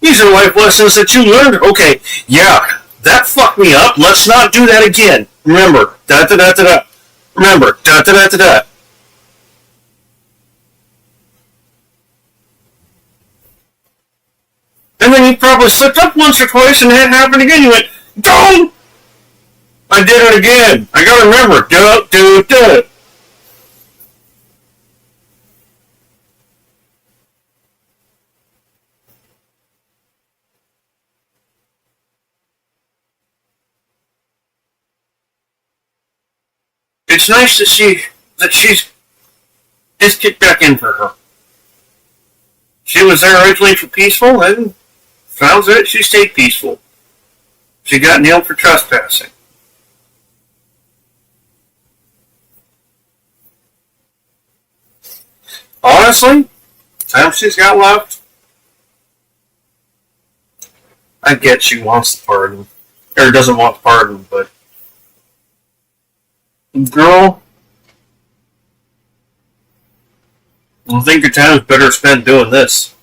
These are life lessons that you learned. Okay, yeah, that fucked me up. Let's not do that again. Remember, da-da-da-da-da. Remember, da-da-da-da-da. And then you probably slipped up once or twice and it happened again. You went, don't! I did it again. I gotta remember. Do. It's nice to see that she's kicked back in for her. She was there originally for peaceful, and sounds like she stayed peaceful. She got nailed for trespassing. Honestly, time she's got left, I get she wants the pardon. Or doesn't want the pardon, but girl, I think your time is better spent doing this.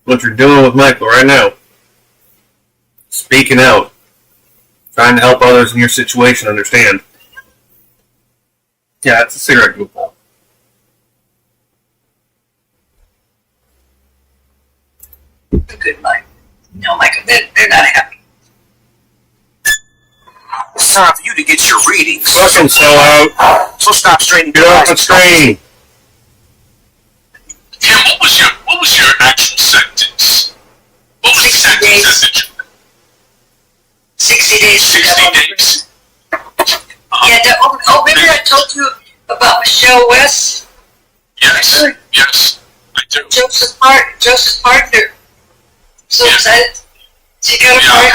What you're doing with Michael right now. Speaking out. Trying to help others in your situation understand. Yeah, it's a cigarette goofball. Good night. No, Michael, they're not happy. It's time for you to get your readings. Fucking sell out. So stop straightening Get off the screen. Tim, what was your actual sentence? What was the 60 sentence days. that you 60 days. 60 days? Yeah, remember I told you about Michelle West? Yes, yes, I do. Joseph's partner. So Yeah. excited. She got a Yeah, partner.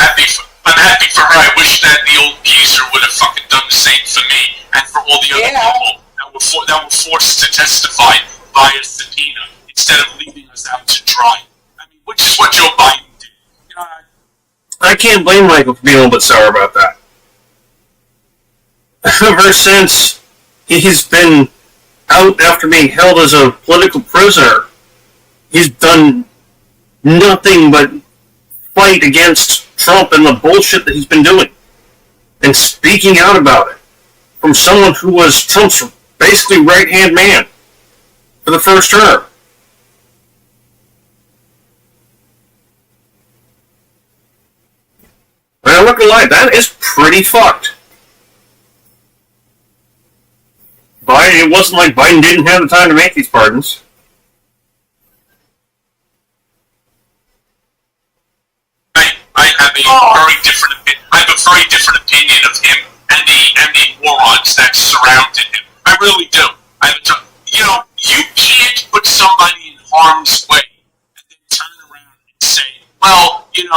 I'm happy for her. I wish that the old geezer would have fucking done the same for me and for all the other Yeah. people that were forced to testify via subpoena instead of leaving us out to dry. I mean, which is what Joe Biden did. You know, I can't blame Michael for being a little bit sour about that. Ever since he's been out after being held as a political prisoner, he's done nothing but fight against Trump and the bullshit that he's been doing. And speaking out about it from someone who was Trump's basically right-hand man for the first term. I'm not gonna lie, that is pretty fucked. It wasn't like Biden didn't have the time to make these pardons. I have a very different opinion. I have a very different opinion of him and the morons that surrounded him. I really do. You can't put somebody in harm's way and then turn around and say, well, you're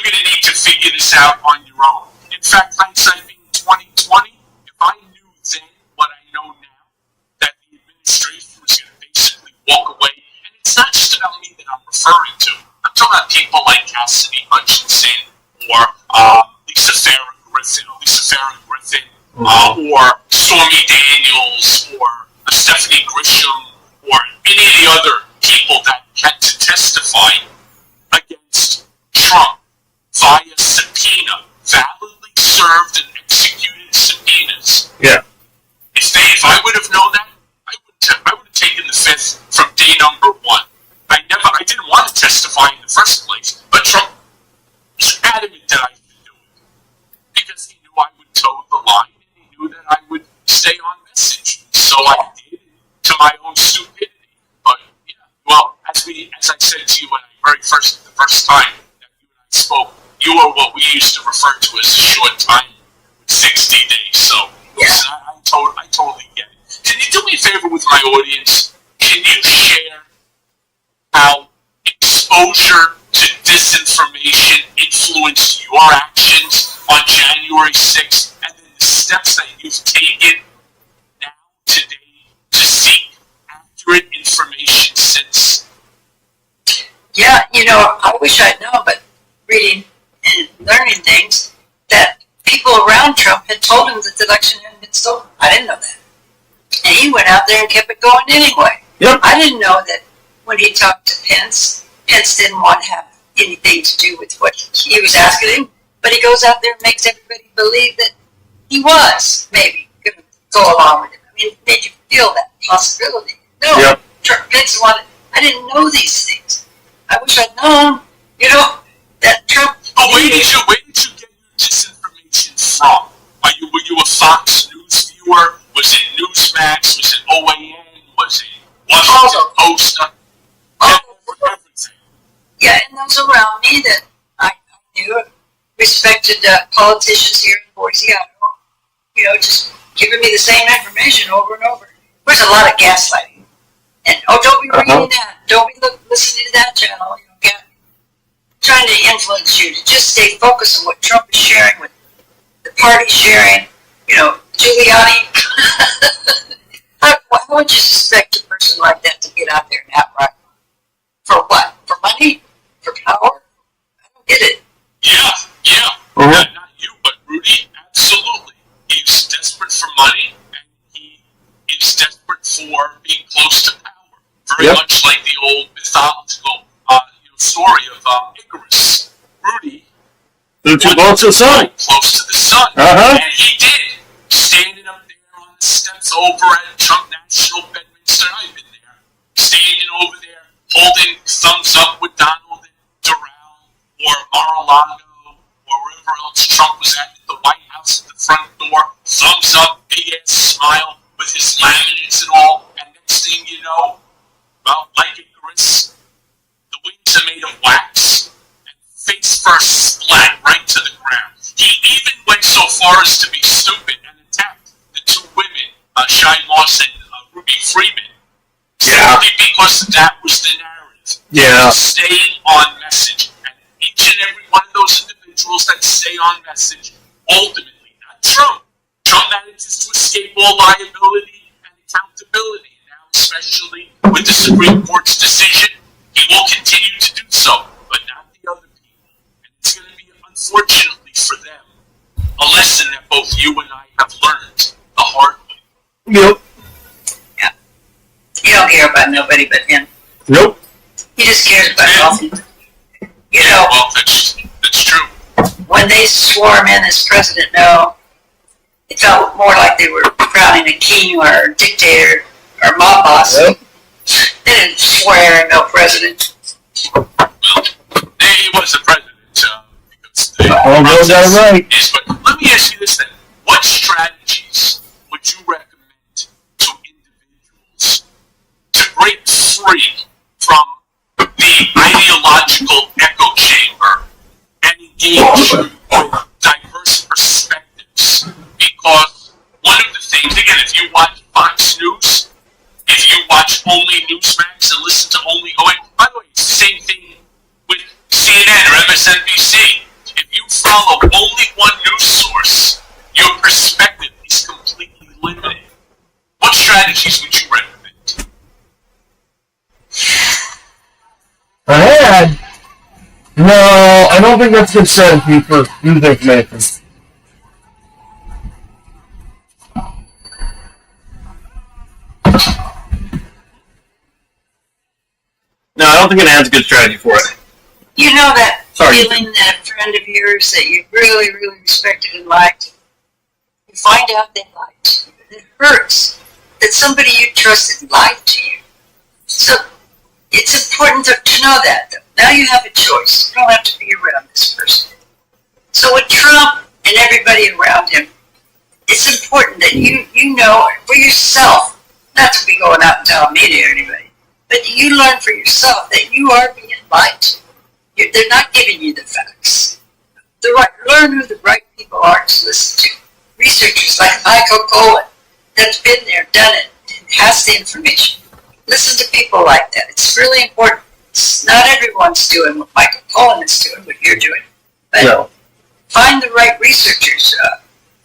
gonna need to figure this out on your own. In fact, hindsight being 2020, if I knew then what I know now, that the administration was gonna basically walk away, and it's not just about me that I'm referring to. I'm talking about people like Cassidy Hutchinson or Lisa Farah Griffin, or Stormy Daniels, or Stephanie Grisham, or any of the other people that had to testify against Trump via subpoena, validly served and executed subpoenas. Yeah. If I would have known that, I would have taken the fifth from day number one. I didn't want to testify in the first place, but Trump was adamant that I should do it because he knew I would toe the line and he knew that I would stay on message. So I did, to my own stupidity. But yeah, well, the first time that you and I spoke, you were what we used to refer to as a short time, 60 days. So I totally get it. Can you do me a favor with my audience? Can you share how exposure to disinformation influenced your actions on January 6th, and then the steps that you've taken now, today, to seek accurate information since? Yeah, I wish I'd known, but reading and learning things, that people around Trump had told him that the election hadn't been stolen. I didn't know that. And he went out there and kept it going anyway. Yep. I didn't know that when he talked to Pence didn't want to have anything to do with what he was asking him, but he goes out there and makes everybody believe that he was maybe going to go along with it. I mean, it made you feel that possibility. No, Yep. Pence wanted, I didn't know these things. I wish I'd known, that Trump. But where did you get your disinformation from? Were you a Fox News viewer? Was it Newsmax? Was it OAN? Was it Washington Post? Everything. Yeah, and those around me that I knew, respected politicians here in Boise, Idaho, just giving me the same information over and over. There's a lot of gaslighting. And, don't be reading that. Don't be listening to that channel. Trying to influence you to just stay focused on what Trump is sharing, with the party sharing, Giuliani. How would you suspect a person like that to get out there and outright? For what? For money? For power? I don't get it. Yeah. Not you, but Rudy, absolutely. He's desperate for money, and he is desperate for being close to power. Very much like the old mythological story of Icarus. Rudy Too close to the sun. Close to the sun. Uh-huh. And he did. Standing up there on the steps over at Trump National Bedminster. I've been there. Standing over there, holding thumbs up with Donald and Doral or Mar-a-Lago or wherever else Trump was at the White House at the front door. Thumbs up, big ass smile with his laminates and all. And next thing you know, well, like Icarus, the wings are made of wax, and face first splat right to the ground. He even went so far as to be stupid and attacked the two women, Shine Moss and Ruby Freeman, simply because that was the narrative. Yeah. Staying on message. And each and every one of those individuals that stay on message, ultimately, not Trump. Trump manages to escape all liability and accountability. And now, especially with the Supreme Court's decision, he will continue to do so, but not the other people. And it's going to be, unfortunately for them, a lesson that both you and I have learned the hard way. Yep. Yeah. He don't care about nobody but him. Nope. He just cares about coffee. Well, that's true. When they swore him in as president, no, it felt more like they were crowning a king or a dictator or mob boss. Yep. They didn't swear in no president. He was the president, because All goes that right. is, but let me ask you this then. What strategies would you recommend to individuals to break free from the ideological echo chamber and engage with diverse perspectives? Because one of the things, again, if you watch Fox News, if you watch only Newsmax and listen to only OAN, by the way, it's the same thing with CNN or MSNBC. If you follow only one news source, your perspective is completely limited. What strategies would you recommend? No, I don't think that's good strategy for news information. No, I don't think an ad's a good strategy for it. You know that Sorry. feeling that a friend of yours that you really, really respected and liked, you find out they lied to you. It hurts that somebody you trusted lied to you. So it's important to know that. Now you have a choice. You don't have to be around this person. So with Trump and everybody around him, it's important that you know for yourself, not to be going out and telling media or anybody, but you learn for yourself that you are being lied to. They're not giving you the facts. Learn who the right people are to listen to. Researchers like Michael Cohen, that's been there, done it, has the information. Listen to people like that. It's really important. Not everyone's doing what Michael Cohen is doing, what you're doing. But No. find the right researchers.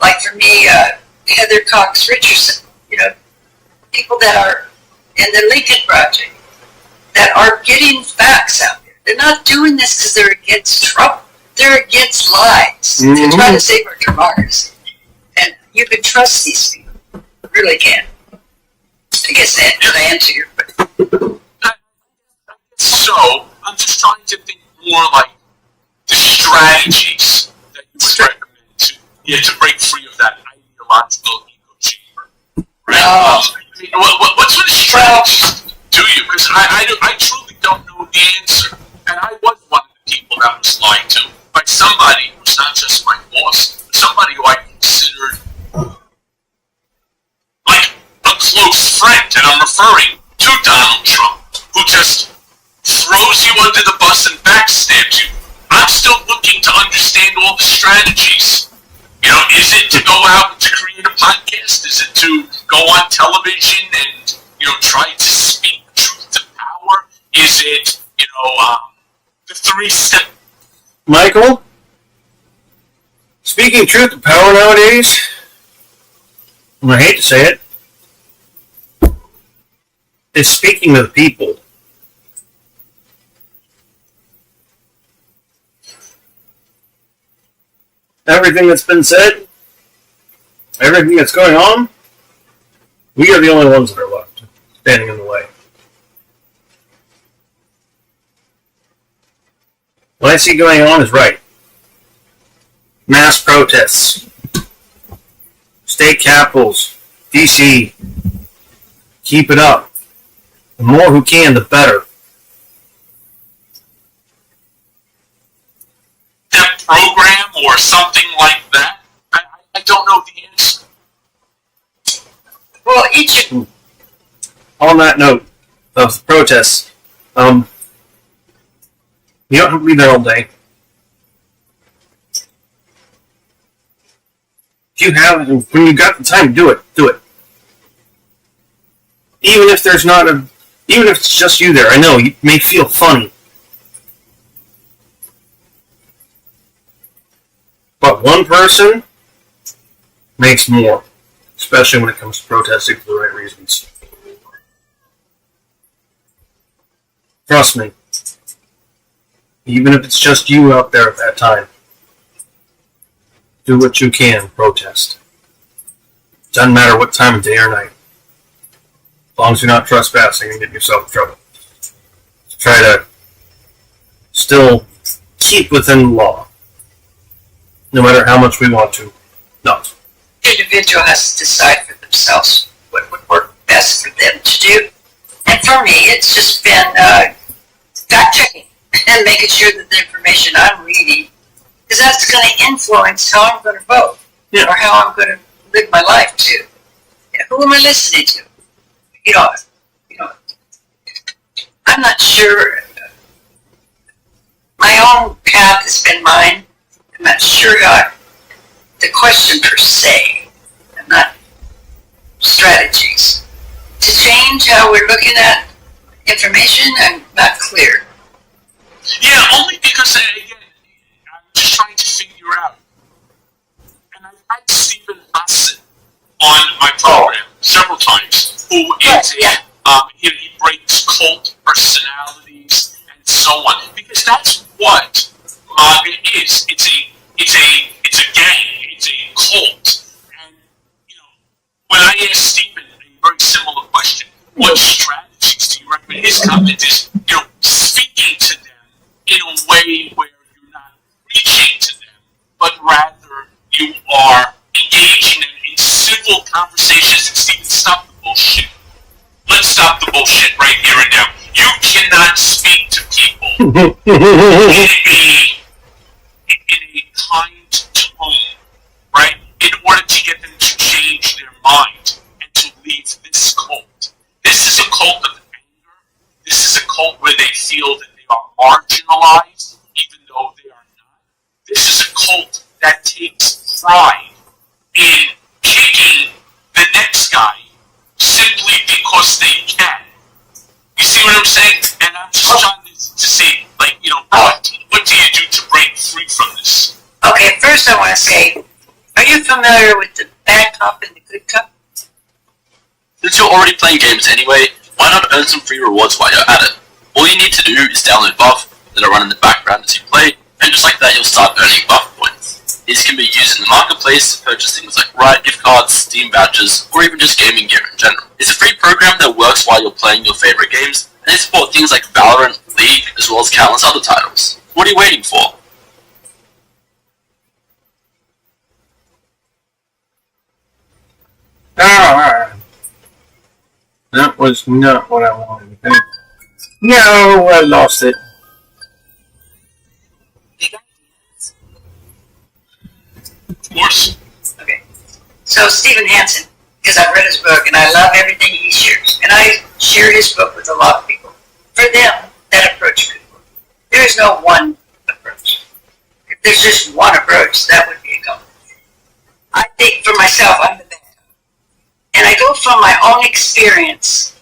Like for me, Heather Cox Richardson, people that are in the Lincoln Project that are getting facts out there. They're not doing this because they're against Trump. They're against lies. They're trying to save our democracy. And you can trust these people. You really can. I guess that did I answer your question. So, I'm just trying to think more like the strategies that you would recommend to break free of that ideological echo chamber, right? I mean, what sort of strategies do you? Because I truly don't know the answer, and I was one of the people that was lied to by somebody who's not just my boss, but somebody who I considered like a close friend, and I'm referring to Donald Trump, who just throws you under the bus and backstabs you. I'm still looking to understand all the strategies. Is it to go out and to create a podcast? Is it to go on television and, try to speak truth to power? Is it, the 3-step? Michael, speaking truth to power nowadays, and I hate to say it, is speaking to the people. Everything that's been said, everything that's going on, we are the only ones that are left, standing in the way. What I see going on is right. Mass protests, state capitals, DC, keep it up. The more who can, the better. That program or something like that? I don't know the answer. Well, On that note of protests, you don't have to be there all day. When you got the time, do it. Even if it's just you there, I know you may feel funny, but one person makes more, especially when it comes to protesting for the right reasons. Trust me. Even if it's just you out there at that time, do what you can, protest. Doesn't matter what time of day or night. As long as you're not trespassing and getting yourself in trouble. Try to still keep within the law. No matter how much we want to not. the individual has to decide for themselves what would work best for them to do. And for me, it's just been fact-checking and making sure that the information I'm reading, because that's going to influence how I'm going to vote, or how I'm going to live my life too. Who am I listening to? I'm not sure. My own path has been mine. I'm not sure how the question per se. I'm not strategies to change how we're looking at information. I'm not clear. Yeah, only because, again, I'm just trying to figure out. And I've had Stephen Hassan on my program several times, who is he breaks cult personalities and so on, because that's what MAGA is. It's a gang. It's a cult. And when I asked Stephen a very similar question, what strategies do you recommend? His comment is, speaking to them in a way where you're not preaching to them, but rather you are engaging them in civil conversations. And Stephen, stop the bullshit. Let's stop the bullshit right here and now. You cannot speak to people in a kind tone, right? In order to get them to change their mind and to leave this cult. This is a cult of anger. This is a cult where they feel that they are marginalized pride in kicking the next guy simply because they can. You see what I'm saying? And I'm just trying to see, like, what do you do to break free from this? Okay, first I want to say, are you familiar with the bad cop and the good cop? Since you're already playing games anyway, why not earn some free rewards while you're at it? All you need to do is download Buff, let it run in the background as you play, and just like that you'll start earning Buff points. These can be used in the marketplace to purchase things like Riot gift cards, Steam vouchers, or even just gaming gear in general. It's a free program that works while you're playing your favorite games, and they support things like Valorant, League, as well as countless other titles. What are you waiting for? Alright. That was not what I wanted to think. No, I lost it. Of course. Okay. So Stephen Hansen, because I've read his book and I love everything he shares, and I share his book with a lot of people. For them, that approach could work. There is no one approach. If there's just one approach, that would be a goal. I think for myself, I'm the bad. And I go from my own experience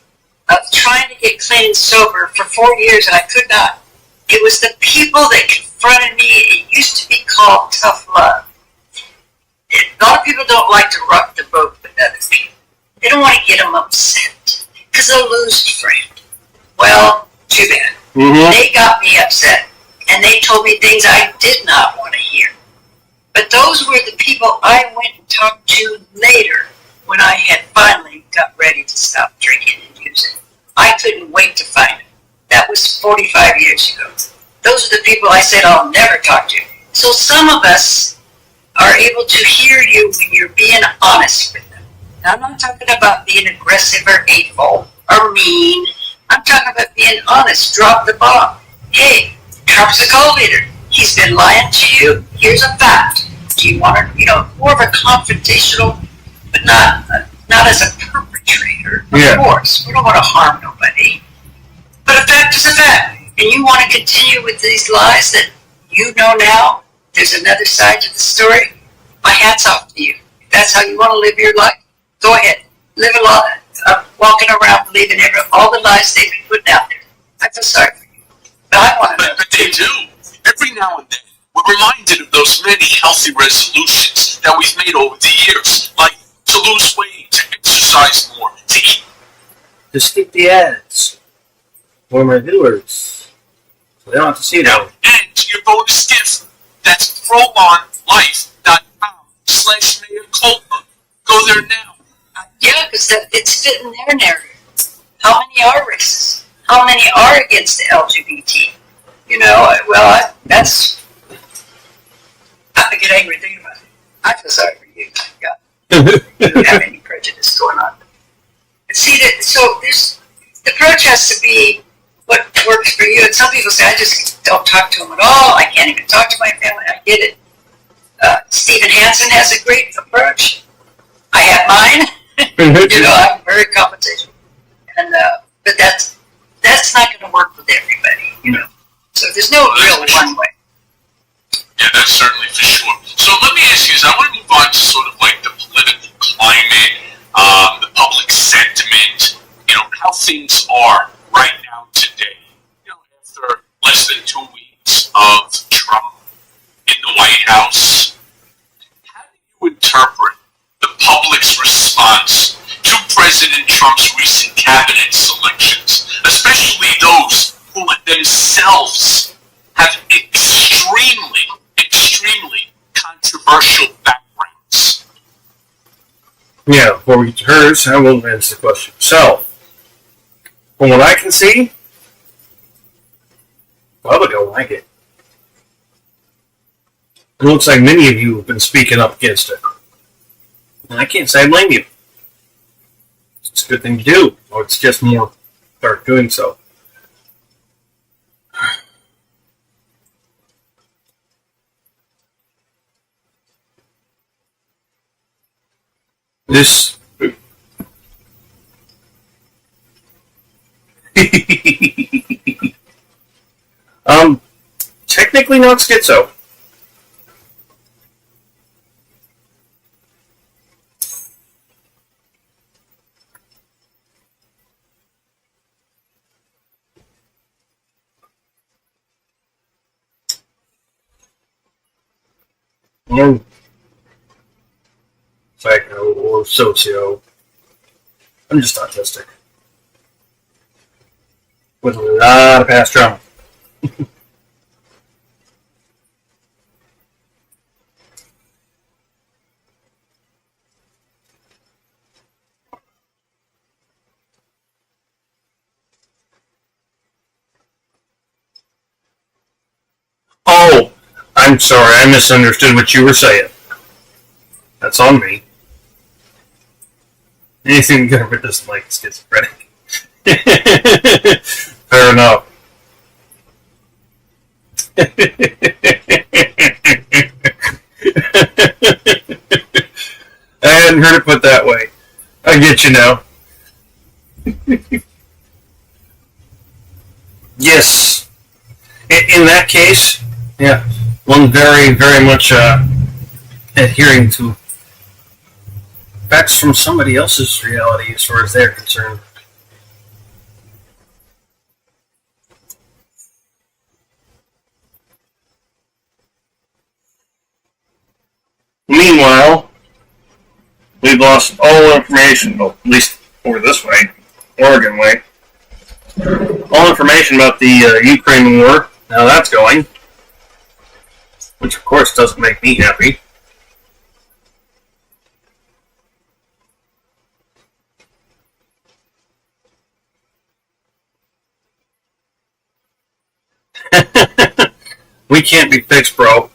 of trying to get clean and sober for 4 years and I could not. It was the people that confronted me. It used to be called tough love. A lot of people don't like to rock the boat with other people. They don't want to get them upset because they'll lose a friend. Well, too bad. Mm-hmm. They got me upset and they told me things I did not want to hear. But those were the people I went and talked to later when I had finally got ready to stop drinking and using. I couldn't wait to find them. That was 45 years ago. Those are the people I said I'll never talk to. So some of us are able to hear you when you're being honest with them. Now, I'm not talking about being aggressive or hateful or mean. I'm talking about being honest. Drop the bomb. Hey, Trump's a cult leader. He's been lying to you. Here's a fact. Do you want to, more of a confrontational, but not as a perpetrator, of course. We don't want to harm nobody. But a fact is a fact. And you want to continue with these lies that you know now there's another side to the story? My hat's off to you. If that's how you want to live your life, go ahead. Live a life, walking around believing all the lies they've been putting out there. I feel sorry for you. But I want to know. But they do. Every now and then, we're reminded of those many healthy resolutions that we've made over the years, like to lose weight, to exercise more, to eat. To skip the ads for my viewers, so they don't have to see that. And your bonus gift, that's ProLonLife.com/Mayor Coleman. Go there now. Yeah, because it's fitting their narrative. How many are racist? How many are against the LGBT? I get angry thinking about it. I feel sorry for you. God, you don't have any prejudice going on. But see, the approach has to be what works for you. And some people say, I just don't talk to them at all. I can't even talk to my family. I get it. Stephen Hansen has a great approach. I have mine. I'm very confrontational. And but that's not going to work with everybody. So there's no real one way. Yeah, that's certainly for sure. So let me ask you this. I want to move on to sort of like the political climate, the public sentiment, how things are right now today. After less than 2 weeks of Trump in the White House, how do you interpret the public's response to President Trump's recent cabinet selections, especially those who themselves have extremely controversial backgrounds? Yeah, before we get to hers, I will answer the question. So, from what I can see, public don't like it. It looks like many of you have been speaking up against it. And I can't say I blame you. It's a good thing to do, or it's just more start doing so. This technically not schizo. or psycho, or socio. I'm just autistic. With a lot of past trauma. Oh, I'm sorry, I misunderstood what you were saying. That's on me. Anything good with this like schizophrenic. Fair enough. I hadn't heard it put that way. I get you now. Yes. In that case, yeah, one very, very much adhering to facts from somebody else's reality as far as they're concerned. Meanwhile, we've lost all information, well, at least over this way, Oregon way. All information about the Ukraine war, how that's going, which of course doesn't make me happy. We can't be fixed, bro.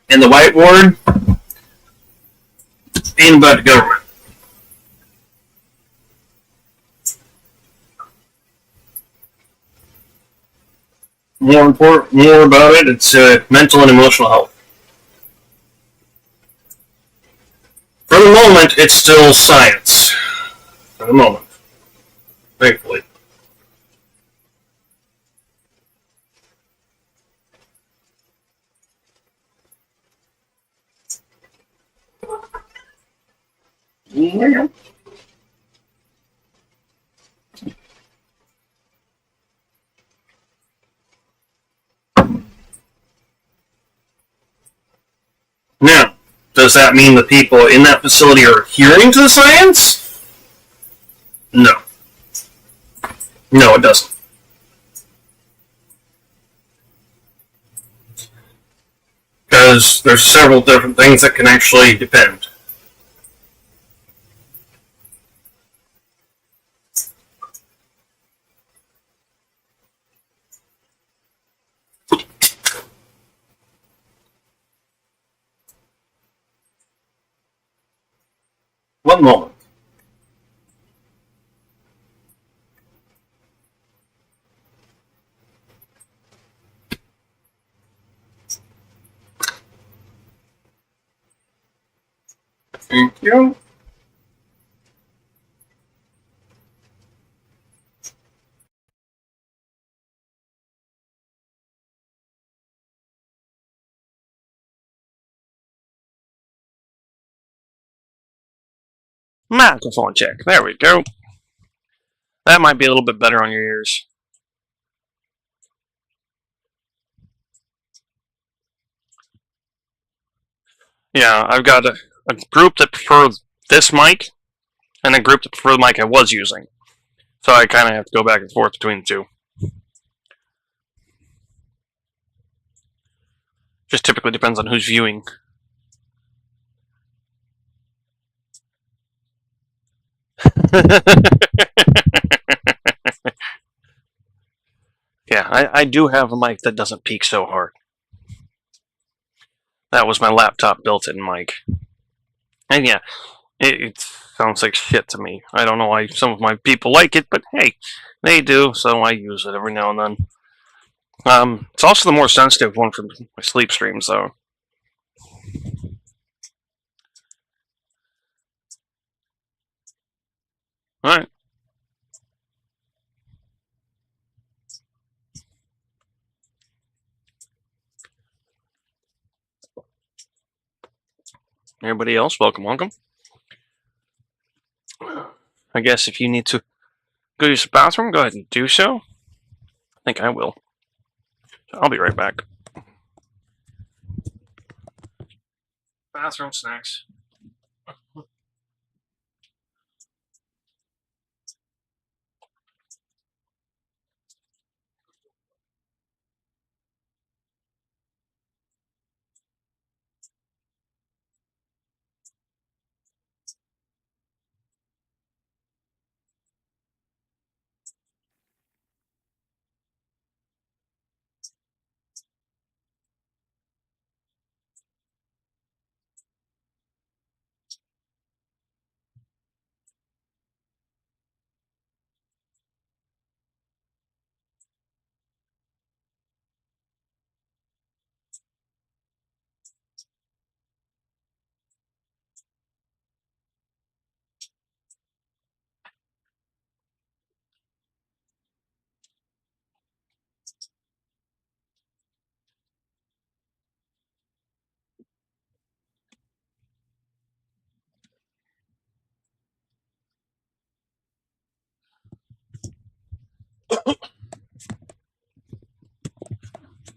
And the whiteboard ain't about the government. More about it, it's mental and emotional health. For the moment, it's still science. For the moment. Thankfully. Yeah. Now, does that mean the people in that facility are adhering to the science? No. No, it doesn't. Because there's several different things that can actually depend. One moment. Thank you. Microphone check. There we go. That might be a little bit better on your ears. Yeah, I've got a group that prefers this mic, and a group that prefers the mic I was using. So I kind of have to go back and forth between the two. Just typically depends on who's viewing. Yeah, I do have a mic that doesn't peak so hard. That was my laptop built-in mic. And yeah, it sounds like shit to me. I don't know why some of my people like it, but hey, they do, so I use it every now and then. It's also the more sensitive one for my sleep streams, though. Alright. Everybody else, welcome, welcome. I guess if you need to go use the bathroom, go ahead and do so. I think I will. I'll be right back. Bathroom snacks.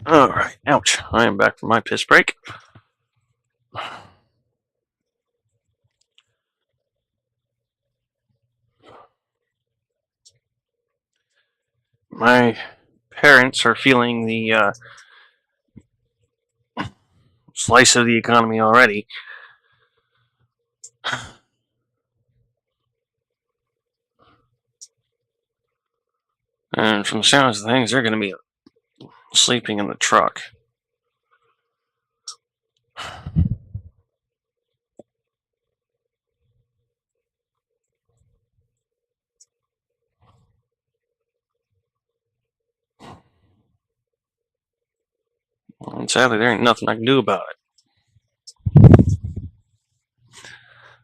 Alright, ouch. I am back from my piss break. My parents are feeling the slice of the economy already. And from the sounds of things, they're going to be sleeping in the truck. And sadly, there ain't nothing I can do about it.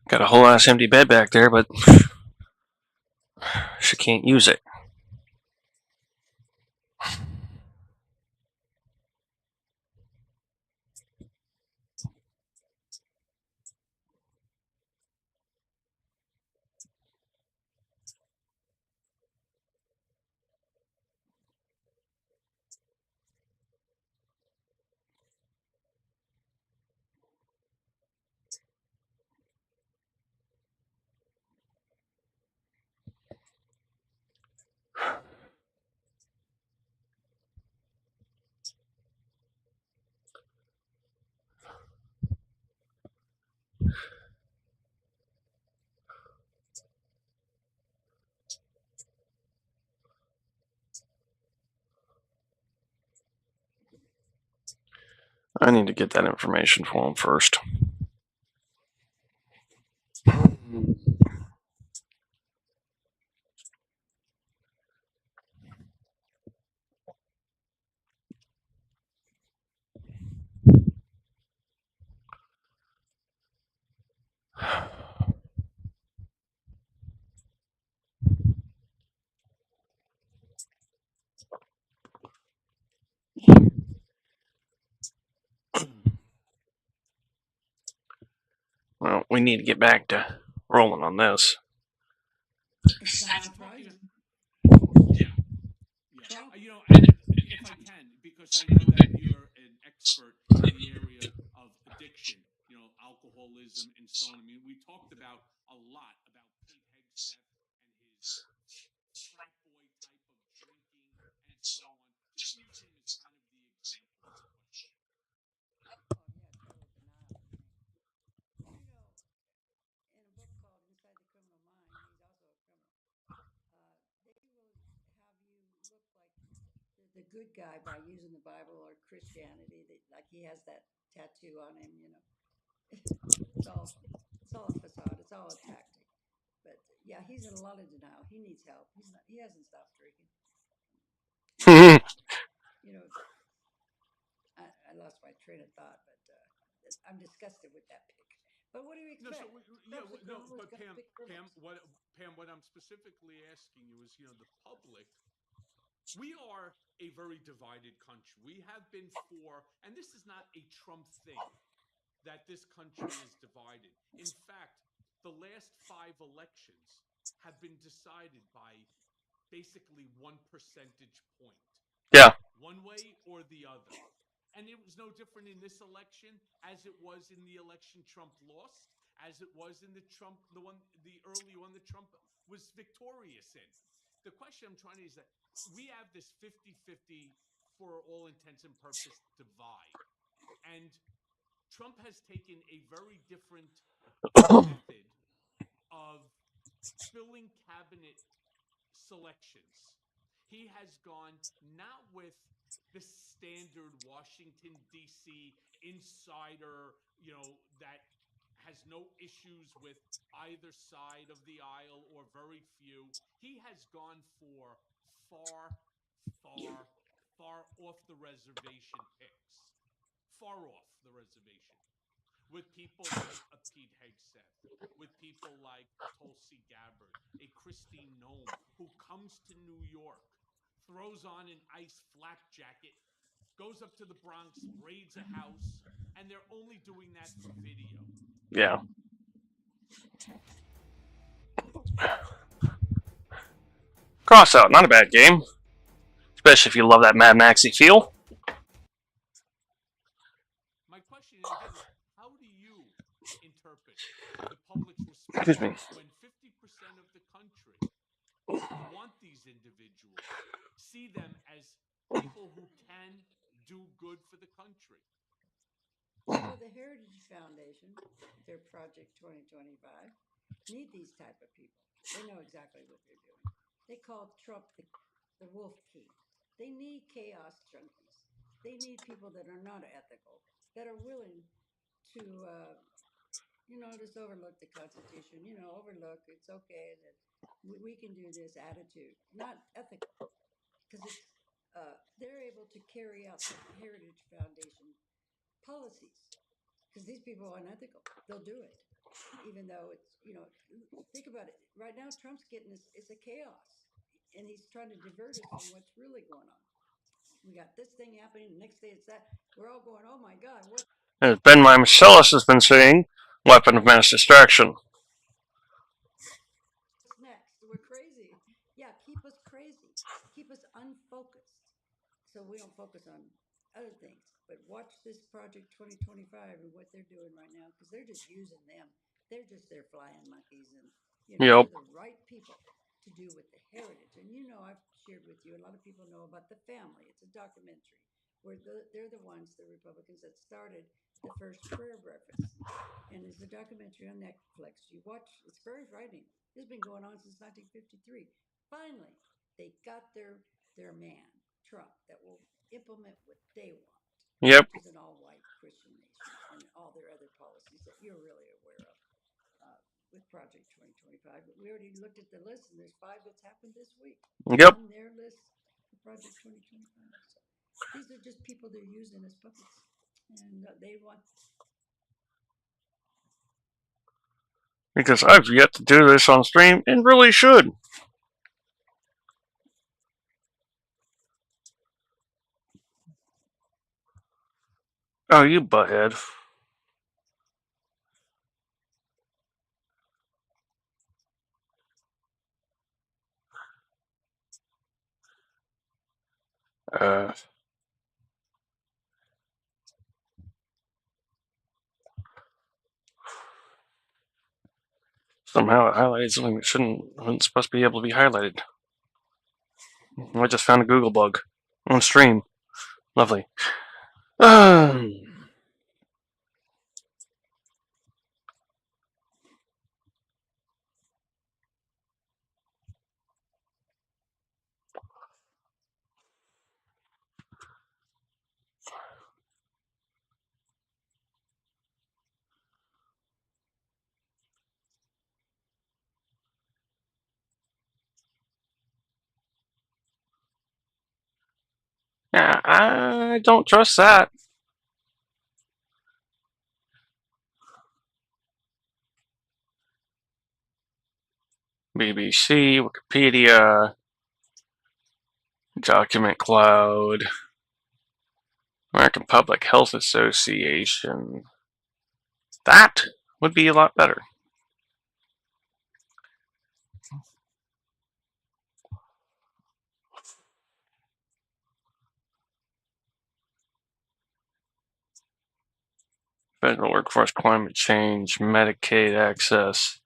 Got a whole ass empty bed back there, but she can't use it. I need to get that information for him first. Well, we need to get back to rolling on this. Yeah. And if I can, because I know that you're an expert in the area of addiction, alcoholism and so on. I mean, we talked about a lot about Pete Hegseth and his frat boy type of drinking and so on. Just use him as kind of the example of the question. In a book called Inside the Criminal Mind, he's also a criminal. They will have you look like the good guy by using the Bible or Christianity. Like he has that tattoo on him, It's all a facade. It's all a tactic. But yeah, he's in a lot of denial. He needs help. He hasn't stopped drinking. I lost my train of thought, but I'm disgusted with that pick. But what do you expect? But Pam, what I'm specifically asking you is, the public. We are a very divided country. We have been and this is not a Trump thing, that this country is divided. In fact, the last 5 elections have been decided by basically 1 percentage point. Yeah. One way or the other. And it was no different in this election as it was in the election Trump lost, as it was in the early one that Trump was victorious in. The question I'm trying to is that we have this 50-50 for all intents and purposes divide. And Trump has taken a very different method of filling cabinet selections. He has gone not with the standard Washington, D.C. insider, that has no issues with either side of the aisle or very few. He has gone for far, far, far off the reservation picks. Far off the reservation. With people like a Pete Hegseth, with people like Tulsi Gabbard, a Christine Nome, who comes to New York, throws on an ice flak jacket, goes up to the Bronx, raids a house, and they're only doing that for video. Yeah. Crossout, not a bad game. Especially if you love that Mad Maxy feel. My question again is, how do you interpret the public's response Excuse me. when 50% of the country want these individuals, see them as people who can do good for the country? So the Heritage Foundation, their Project 2025, need these type of people. They know exactly what they're doing. They call Trump the Wolf King. They need chaos junkies. They need people that are not ethical, that are willing to, just overlook the Constitution. Overlook, it's okay that we can do this attitude, not ethical, because they're able to carry out the Heritage Foundation policies. Because these people are unethical, they'll do it, even though it's think about it. Right now, Trump's getting this; it's a chaos, and he's trying to divert us from what's really going on. We got this thing happening. The next day, it's that. We're all going, "Oh my God, what?" As Ben Marcellus has been saying, weapon of mass distraction. What's next? We're crazy. Yeah, keep us crazy. Keep us unfocused, so we don't focus on other things. But watch this Project 2025 and what they're doing right now, because they're just using them. They're just their flying monkeys, and Yep. they're the right people to do with the heritage. And I've shared with you, a lot of people know about The Family. It's a documentary where they're the ones, the Republicans, that started the first prayer breakfast. And it's a documentary on Netflix. You watch, it's very frightening. This has been going on since 1953. Finally, they got their man, Trump, that will implement what they want. Yep. Which is an all-white Christian nation and all their other policies that you're really aware of with Project 2025. But we already looked at the list, and there's 5 that's happened this week. Yep. On their list for Project 2025. So these are just people they're using as puppets, and they want. Because I've yet to do this on stream and really should. Oh, you butthead. Somehow it highlighted something that wasn't supposed to be able to be highlighted. I just found a Google bug on stream. Lovely. I don't trust that. BBC, Wikipedia, Document Cloud, American Public Health Association. That would be a lot better. federal workforce, climate change, Medicaid access,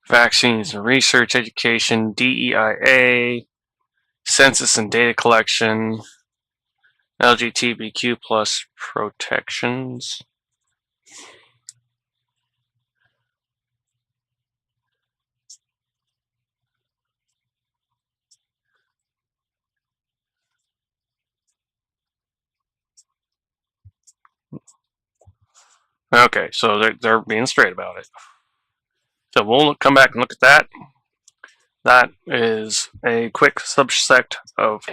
vaccines and research, education, DEIA, census and data collection, LGBTQ plus protections. Okay, so they're being straight about it. So we'll come back and look at that. That is a quick subsect of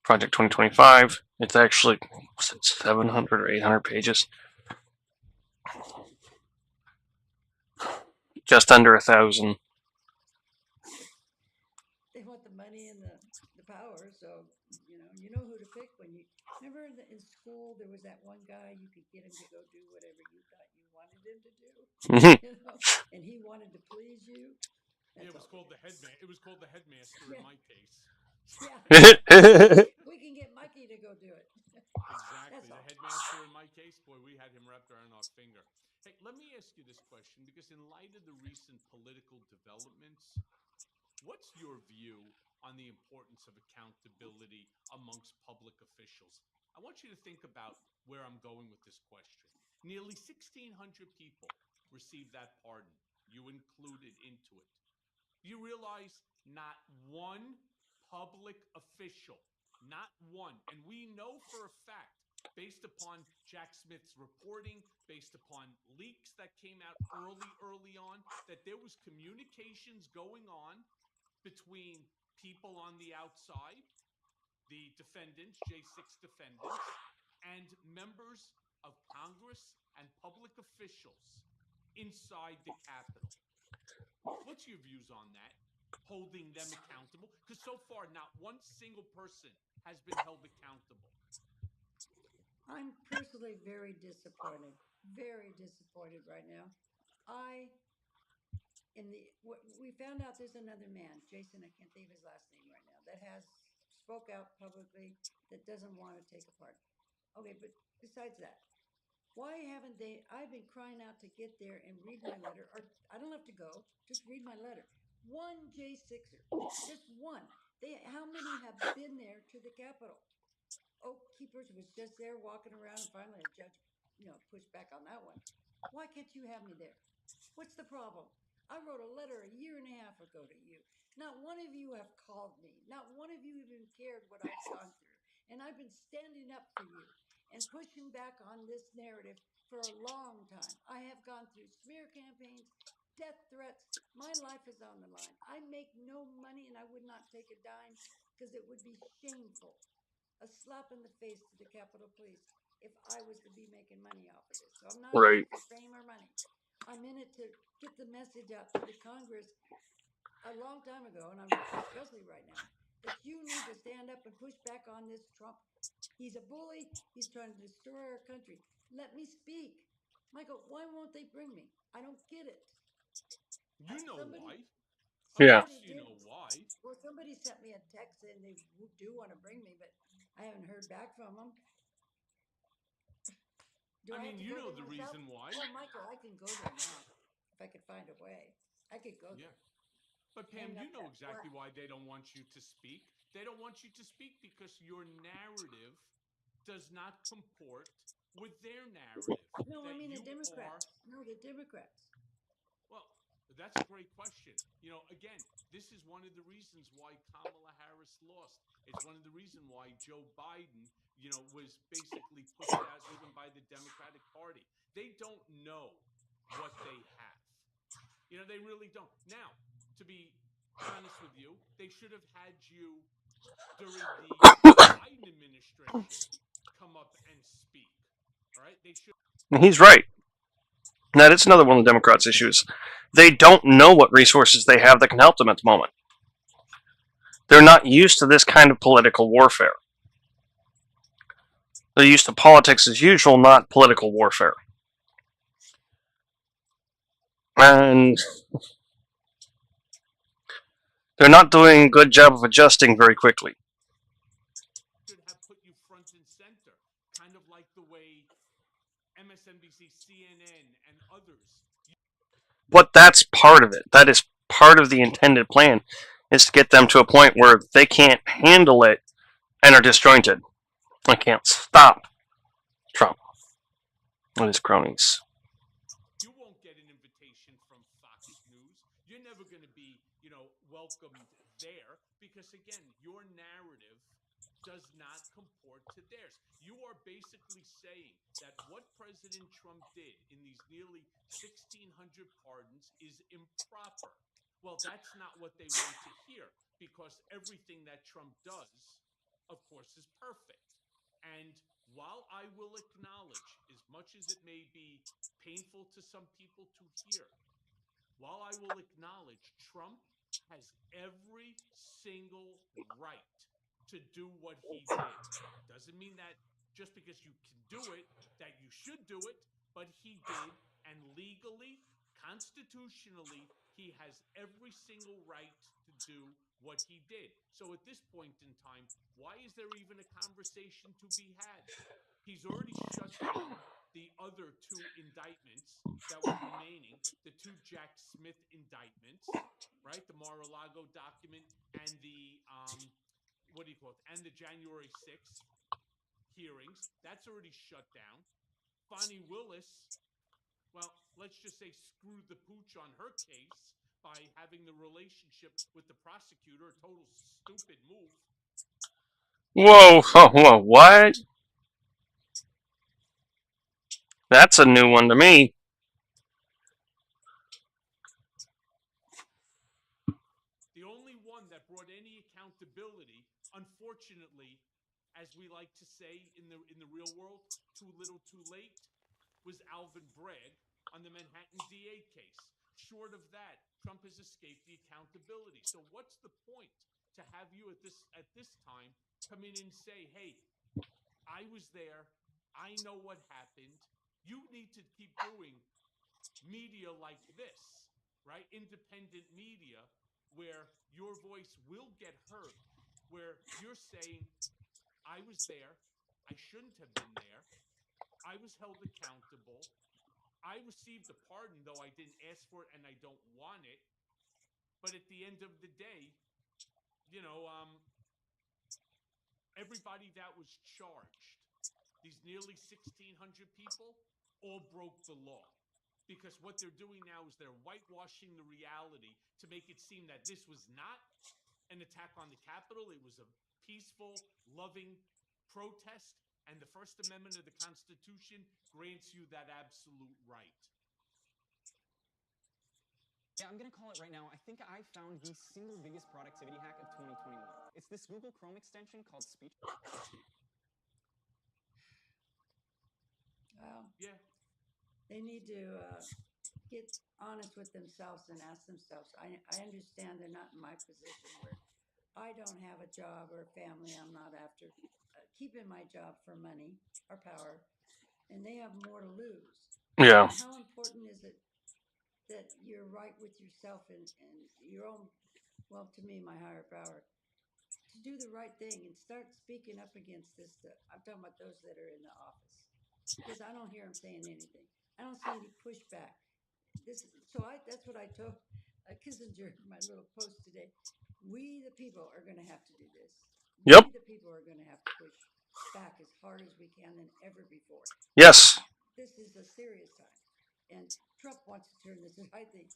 Project 2025. It's actually 700 or 800 pages. Just under 1,000. They want the money and the power, so you know who to pick when you remember in school there was that one guy you could get him to go do whatever you thought you wanted him to do, and he wanted to please you. Yeah, it was called the headman. It was called the headmaster in my case. Yeah. We can get Mikey to go do it. Exactly. The headmaster in my case, boy, we had him wrapped around our finger. Hey, let me ask you this question, because in light of the recent political developments, what's your view on the importance of accountability amongst public officials? I want you to think about where I'm going with this question. Nearly 1,600 people received that pardon, you included into it. You realize not one public official, not one, and we know for a fact, based upon Jack Smith's reporting, based upon leaks that came out early on, that there was communications going on between people on the outside, the defendants, J6 defendants, and members of Congress and public officials inside the Capitol. What's your views on that? Holding them accountable? Because so far, not one single person has been held accountable. I'm personally very disappointed right now. We found out there's another man, Jason, I can't think of his last name right now, that has spoke out publicly that doesn't want to take a part. Okay, but besides that, why haven't they? I've been crying out to get there and read my letter, or I don't have to go, just read my letter. One J6er, just one. How many have been there to the Capitol? Oak Keepers was just there walking around, and finally a judge, pushed back on that one. Why can't you have me there? What's the problem? I wrote a letter a year and a half ago to you. Not one of you have called me. Not one of you even cared what I've gone through. And I've been standing up for you and pushing back on this narrative for a long time. I have gone through smear campaigns, death threats. My life is on the line. I make no money, and I would not take a dime because it would be shameful. A slap in the face to the Capitol Police if I was to be making money off of this. So I'm not in it for fame or money. I'm in it to get the message out to the Congress a long time ago, and I'm especially right now, that you need to stand up and push back on this Trump. He's a bully. He's trying to destroy our country. Let me speak. Michael, why won't they bring me? I don't get it. You know why. Yeah. You know why. Well, somebody sent me a text saying they do want to bring me, but I haven't heard back from them. I mean, you know the reason why. Well, Michael, I can go there now if I could find a way. I could go there. But Pam, you know exactly why they don't want you to speak. They don't want you to speak because your narrative does not comport with their narrative. No, I mean the Democrats. No, the Democrats. Well, that's a great question. Again, this is one of the reasons why Kamala Harris lost. It's one of the reasons why Joe Biden, was basically pushed out even by the Democratic Party. They don't know what they have. They really don't. Now, to be honest with you, they should have had you during the Biden administration come up and speak. All right? They should. He's right. Now, that's another one of the Democrats' issues. They don't know what resources they have that can help them at the moment. They're not used to this kind of political warfare. They're used to politics as usual, not political warfare. And they're not doing a good job of adjusting very quickly. Should have put you front and center, kind of like the way MSNBC, CNN, and others. But that's part of it. That is part of the intended plan, is to get them to a point where they can't handle it and are disjointed. I can't stop Trump and his cronies. You won't get an invitation from Fox News. You're never going to be, welcomed there because, again, your narrative does not comport to theirs. You are basically saying that what President Trump did in these nearly 1,600 pardons is improper. Well, that's not what they want to hear because everything that Trump does, of course, is perfect. And while I will acknowledge, as much as it may be painful to some people to hear, while I will acknowledge Trump has every single right to do what he did. Doesn't mean that just because you can do it, that you should do it, but he did, and legally, constitutionally, he has every single right to do what he did. So at this point in time, why is there even a conversation to be had? He's already shut down the other two indictments that were remaining, the two Jack Smith indictments, right? The Mar-a-Lago document and the, and the January 6th hearings. That's already shut down. Fonnie Willis, well, let's just say screwed the pooch on her case by having the relationship with the prosecutor, a total stupid move. Whoa, what? That's a new one to me. The only one that brought any accountability, unfortunately, as we like to say in the real world, too little too late, was Alvin Bragg on the Manhattan DA case. Short of that, Trump has escaped the accountability. So what's the point to have you at this time come in and say, hey, I was there, I know what happened. You need to keep doing media like this, right? Independent media where your voice will get heard, where you're saying, I was there, I shouldn't have been there, I was held accountable, I received a pardon, though I didn't ask for it and I don't want it, but at the end of the day, everybody that was charged, these nearly 1,600 people, all broke the law. Because what they're doing now is they're whitewashing the reality to make it seem that this was not an attack on the Capitol. It was a peaceful, loving protest, and the First Amendment of the Constitution grants you that absolute right. Yeah, I'm going to call it right now. I think I found the single biggest productivity hack of 2021. It's this Google Chrome extension called Speech. Well, Yeah. they need to get honest with themselves and ask themselves. I understand they're not in my position where I don't have a job or a family. I'm not after keeping my job for money or power, and they have more to lose. Yeah. How important is it that you're right with yourself and your own, well, to me, my higher power, to do the right thing and start speaking up against this stuff? I'm talking about those that are in the office, because I don't hear them saying anything. I don't see any pushback. That's what I told Kissinger in my little post today. We, the people, are going to have to do this. Yep. We, the people, are going to have to push back as hard as we can than ever before. Yes. This is a serious time. And Trump wants to turn this, I think,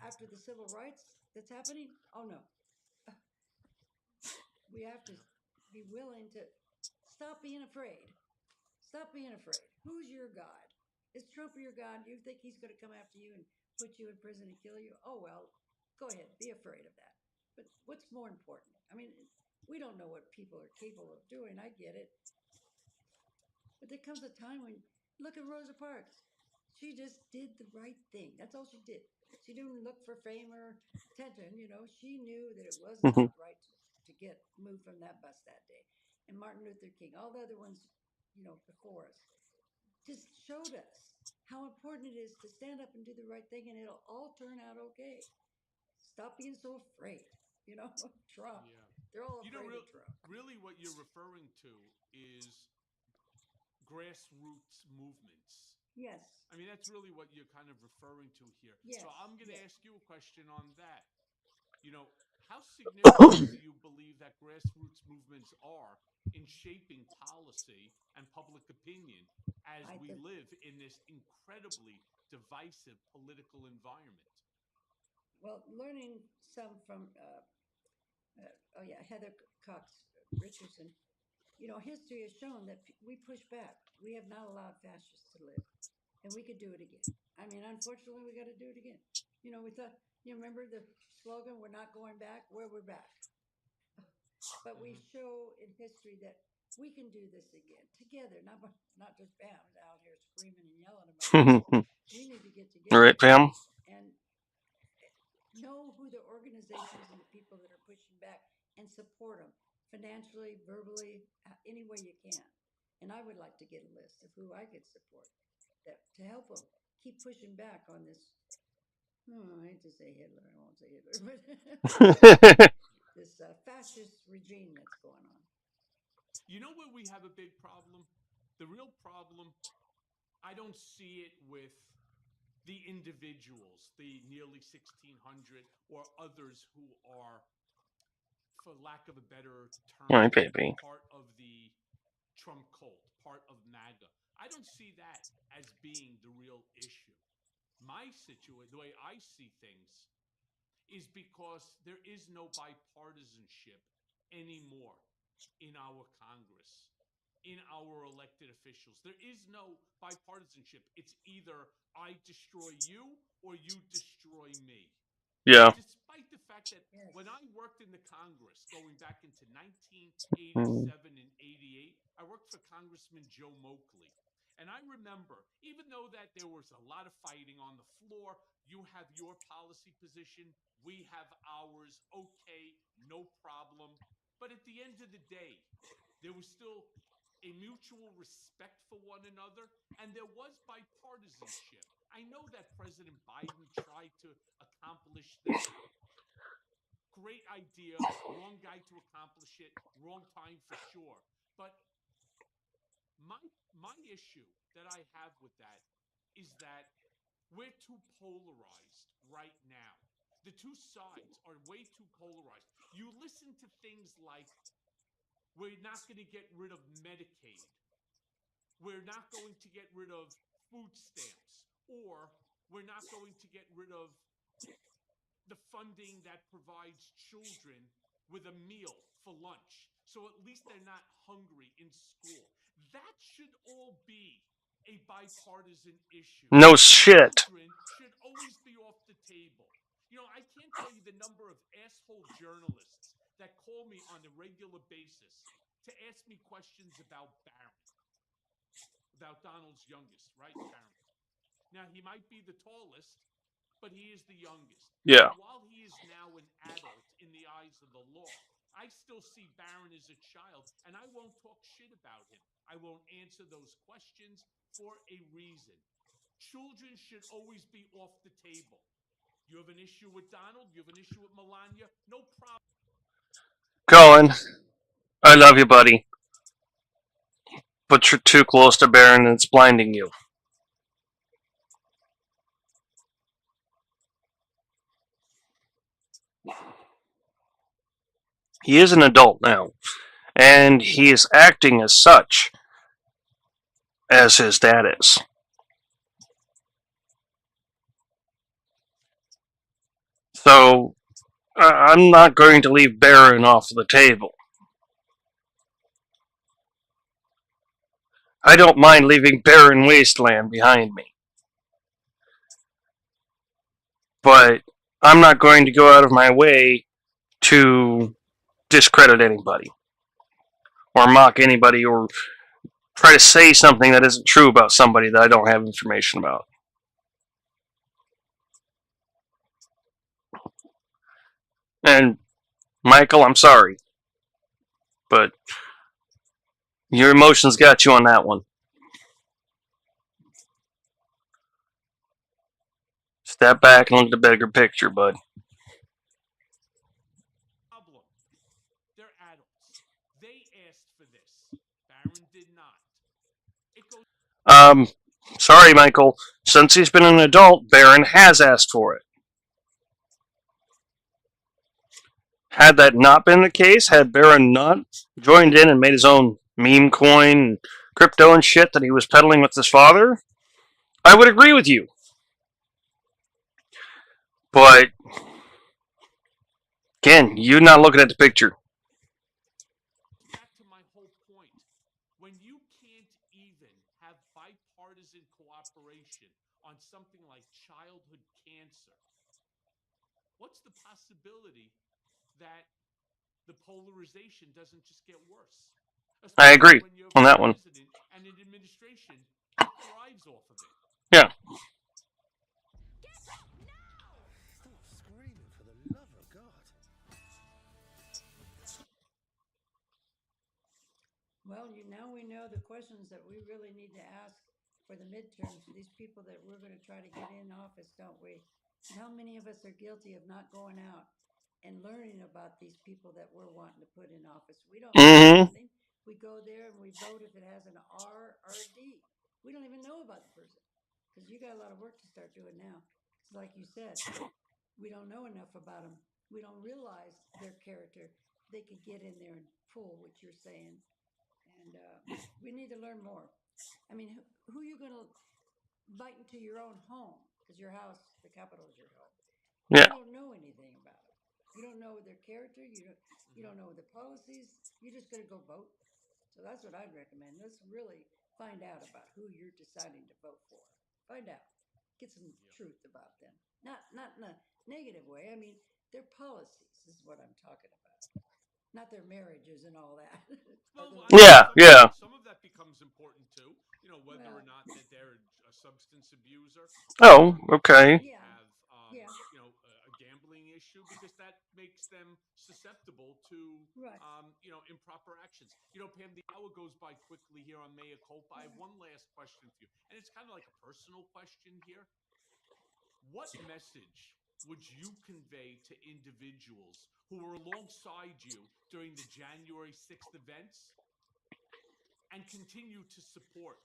after the civil rights that's happening. Oh, no. We have to be willing to stop being afraid. Stop being afraid. Who's your God? Is Trump your God? Do you think he's going to come after you and put you in prison and kill you? Oh, well, go ahead. Be afraid of that. But what's more important? I mean, we don't know what people are capable of doing. I get it. But there comes a time when, look at Rosa Parks. She just did the right thing. That's all she did. She didn't look for fame or attention. She knew that it was not right to get moved from that bus that day. And Martin Luther King, all the other ones, before us, just showed us how important it is to stand up and do the right thing, and it'll all turn out okay. Stop being so afraid. Trump. Yeah. They're all afraid of Trump. Really what you're referring to is grassroots movements. Yes. I mean, that's really what you're kind of referring to here. Yes, So I'm going to yes. ask you a question on that. You know, how significant do you believe that grassroots movements are in shaping policy and public opinion as I we think- live in this incredibly divisive political environment? Well, learning some from, Heather Cox Richardson. You know, history has shown that we push back. We have not allowed fascists to live, and we could do it again. I mean, unfortunately, we got to do it again. You know, we thought. You remember the slogan, "We're not going back." Well, we're back. But we show in history that we can do this again together, not just Pam out here screaming and yelling about it. We need to get together. All right, Pam. And know who the organizations and the people that are pushing back and support them financially, verbally, any way you can. And I would like to get a list of who I could support that to help them keep pushing back on this. I hate to say Hitler. I won't say Hitler, but this fascist regime that's going on. You know where we have a big problem? The real problem, I don't see it with the individuals, the nearly 1,600 or others who are, for lack of a better term, All right, baby. part of the Trump cult, part of MAGA. I don't see that as being the real issue. My situation, the way I see things, is because there is no bipartisanship anymore in our Congress, in our elected officials. There is no bipartisanship. It's either I destroy you or you destroy me. Yeah. Despite the fact that Yes. when I worked in the Congress, going back into 1987 and 88, I worked for Congressman Joe Moakley. And I remember, even though that there was a lot of fighting on the floor, you have your policy position, we have ours, okay, no problem. But at the end of the day, there was still a mutual respect for one another, and there was bipartisanship. I know that President Biden tried to accomplish that. Great idea, wrong guy to accomplish it, wrong time for sure. But my issue that I have with that is that we're too polarized right now. The two sides are way too polarized. You listen to things like, we're not going to get rid of Medicaid. We're not going to get rid of food stamps. Or we're not going to get rid of the funding that provides children with a meal for lunch. So at least they're not hungry in school. That should all be a bipartisan issue. No shit. Children should always be off the table. You know, I can't tell you the number of asshole journalists that call me on a regular basis to ask me questions about Barron, about Donald's youngest, right, Barron? Now, he might be the tallest, but he is the youngest. Yeah. And while he is now an adult in the eyes of the law, I still see Barron as a child, and I won't talk shit about him. I won't answer those questions for a reason. Children should always be off the table. You have an issue with Donald, you have an issue with Melania, no problem. Colin, I love you, buddy. But you're too close to Barron and it's blinding you. He is an adult now, and he is acting as such as his dad is. So, I'm not going to leave Barron off the table. I don't mind leaving barren wasteland behind me. But I'm not going to go out of my way to discredit anybody, or mock anybody, or try to say something that isn't true about somebody that I don't have information about. And, Michael, I'm sorry, but your emotions got you on that one. Step back and look at the bigger picture, bud. Problem. They're adults. They asked for this. Barron did not. It Sorry, Michael. Since he's been an adult, Barron has asked for it. Had that not been the case, had Barron not joined in and made his own meme coin, crypto, and shit that he was peddling with his father, I would agree with you. But, again, you're not looking at the picture. Back to my whole point. When you can't even have bipartisan cooperation on something like childhood cancer, what's the possibility that the polarization doesn't just get worse? I agree when you have on a that one. president and an administration that thrives off of it. Yeah. Stop screaming, for the love of God. Well, now we know the questions that we really need to ask for the midterms for these people that we're going to try to get in office, don't we? And how many of us are guilty of not going out and learning about these people that we're wanting to put in office? We don't know anything. We go there and we vote if it has an R or a D. We don't even know about the person because you got a lot of work to start doing now. Because, like you said, we don't know enough about them. We don't realize their character. They could get in there and pull what you're saying. And we need to learn more. I mean, who are you going to invite into your own home? Because your house, the Capitol is your home. Yeah. You don't know anything about it. You don't know their character. You don't know their policies. You're just going to go vote. So that's what I'd recommend. Let's really find out about who you're deciding to vote for. Find out. Get some truth about them. Not in a negative way. I mean, their policies is what I'm talking about. Not their marriages and all that. Yeah. Some of that becomes important too. You know, whether or not that they're a substance abuser. Oh, okay. Have you know, a gambling issue, because that makes them susceptible to you know, improper actions. You know, Pam, the hour goes by quickly here on Mea Culpa. I have one last question for you, and it's kind of like a personal question here. What message would you convey to individuals who were alongside you during the January 6th events and continue to support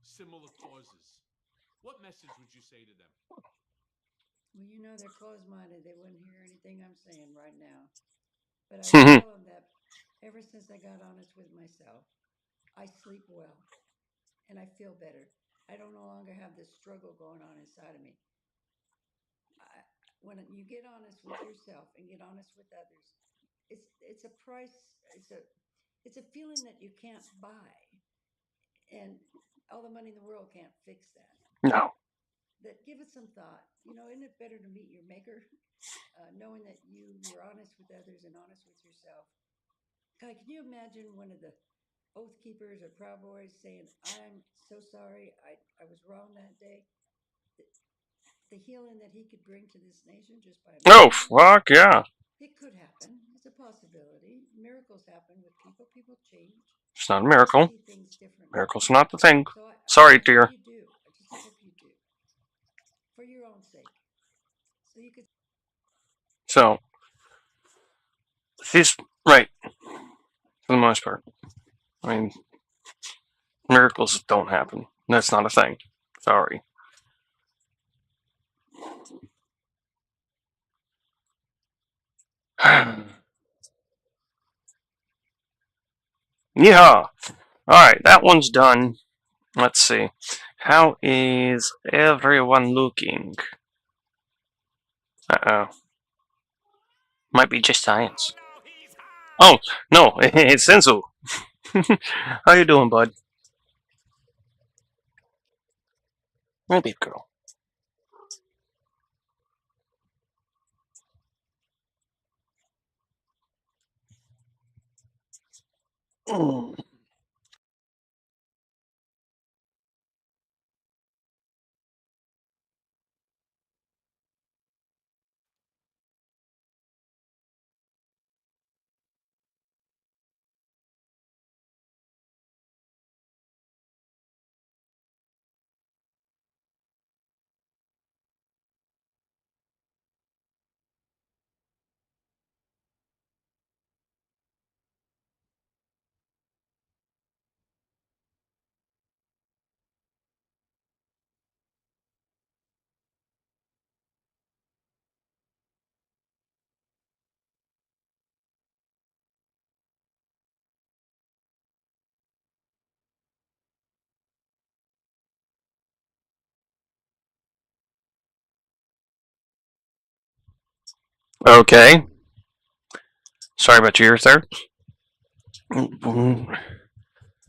similar causes? What message would you say to them? Well, you know, they're closed-minded. They wouldn't hear anything I'm saying right now. But I tell them that ever since I got honest with myself, I sleep well and I feel better. I don't no longer have this struggle going on inside of me. When you get honest with yourself and get honest with others, it's a price. It's a feeling that you can't buy, and all the money in the world can't fix that. No. That give it some thought. You know, isn't it better to meet your maker, knowing that you were honest with others and honest with yourself? God, can you imagine one of the Oath Keepers or Proud Boys saying, "I'm so sorry, I was wrong that day." The healing that he could bring to this nation just by Fuck yeah. It could happen. It's a possibility. Miracles happen with people. People change. It's not a miracle. See things differently. Miracle's not the thing. So Sorry, I dear. hope you do. I just hope you do. For your own sake. So you could. So, she's right. For the most part. I mean, miracles don't happen. That's not a thing. Sorry. Yeah. Alright, that one's done. Let's see. How is everyone looking? Uh-oh. Might be just science. Oh, no, it's Sensu. How you doing, bud? Maybe girl. Okay. Sorry about your ears there.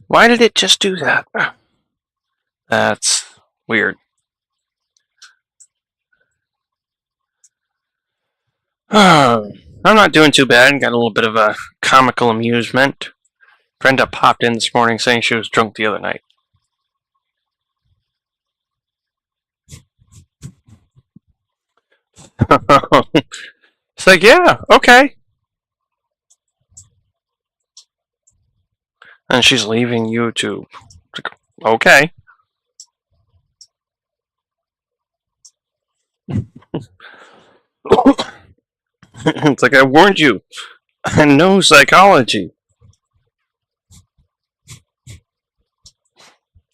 Why did it just do that? That's weird. I'm not doing too bad. Got a little bit of a comical amusement. Brenda popped in this morning saying she was drunk the other night. It's like, yeah, okay. And she's leaving YouTube. Okay. It's like, I warned you. I know psychology.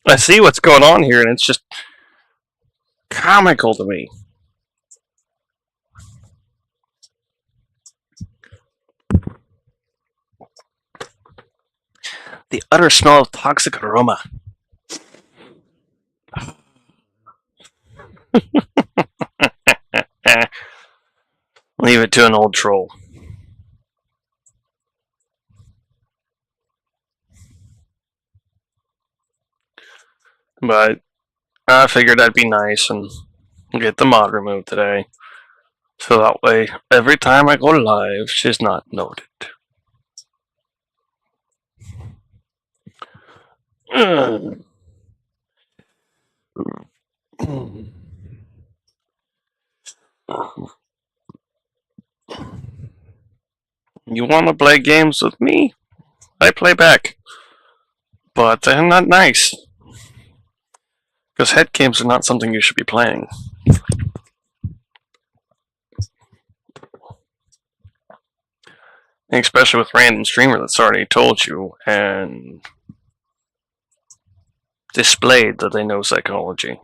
I see what's going on here, and it's just comical to me. The utter smell of toxic aroma. Leave it to an old troll. But I figured that'd be nice and get the mod removed today. So that way, every time I go live, she's not noted. You want to play games with me? I play back. But they're not nice. Because head games are not something you should be playing. Especially with random streamer that's already told you and displayed that they know psychology.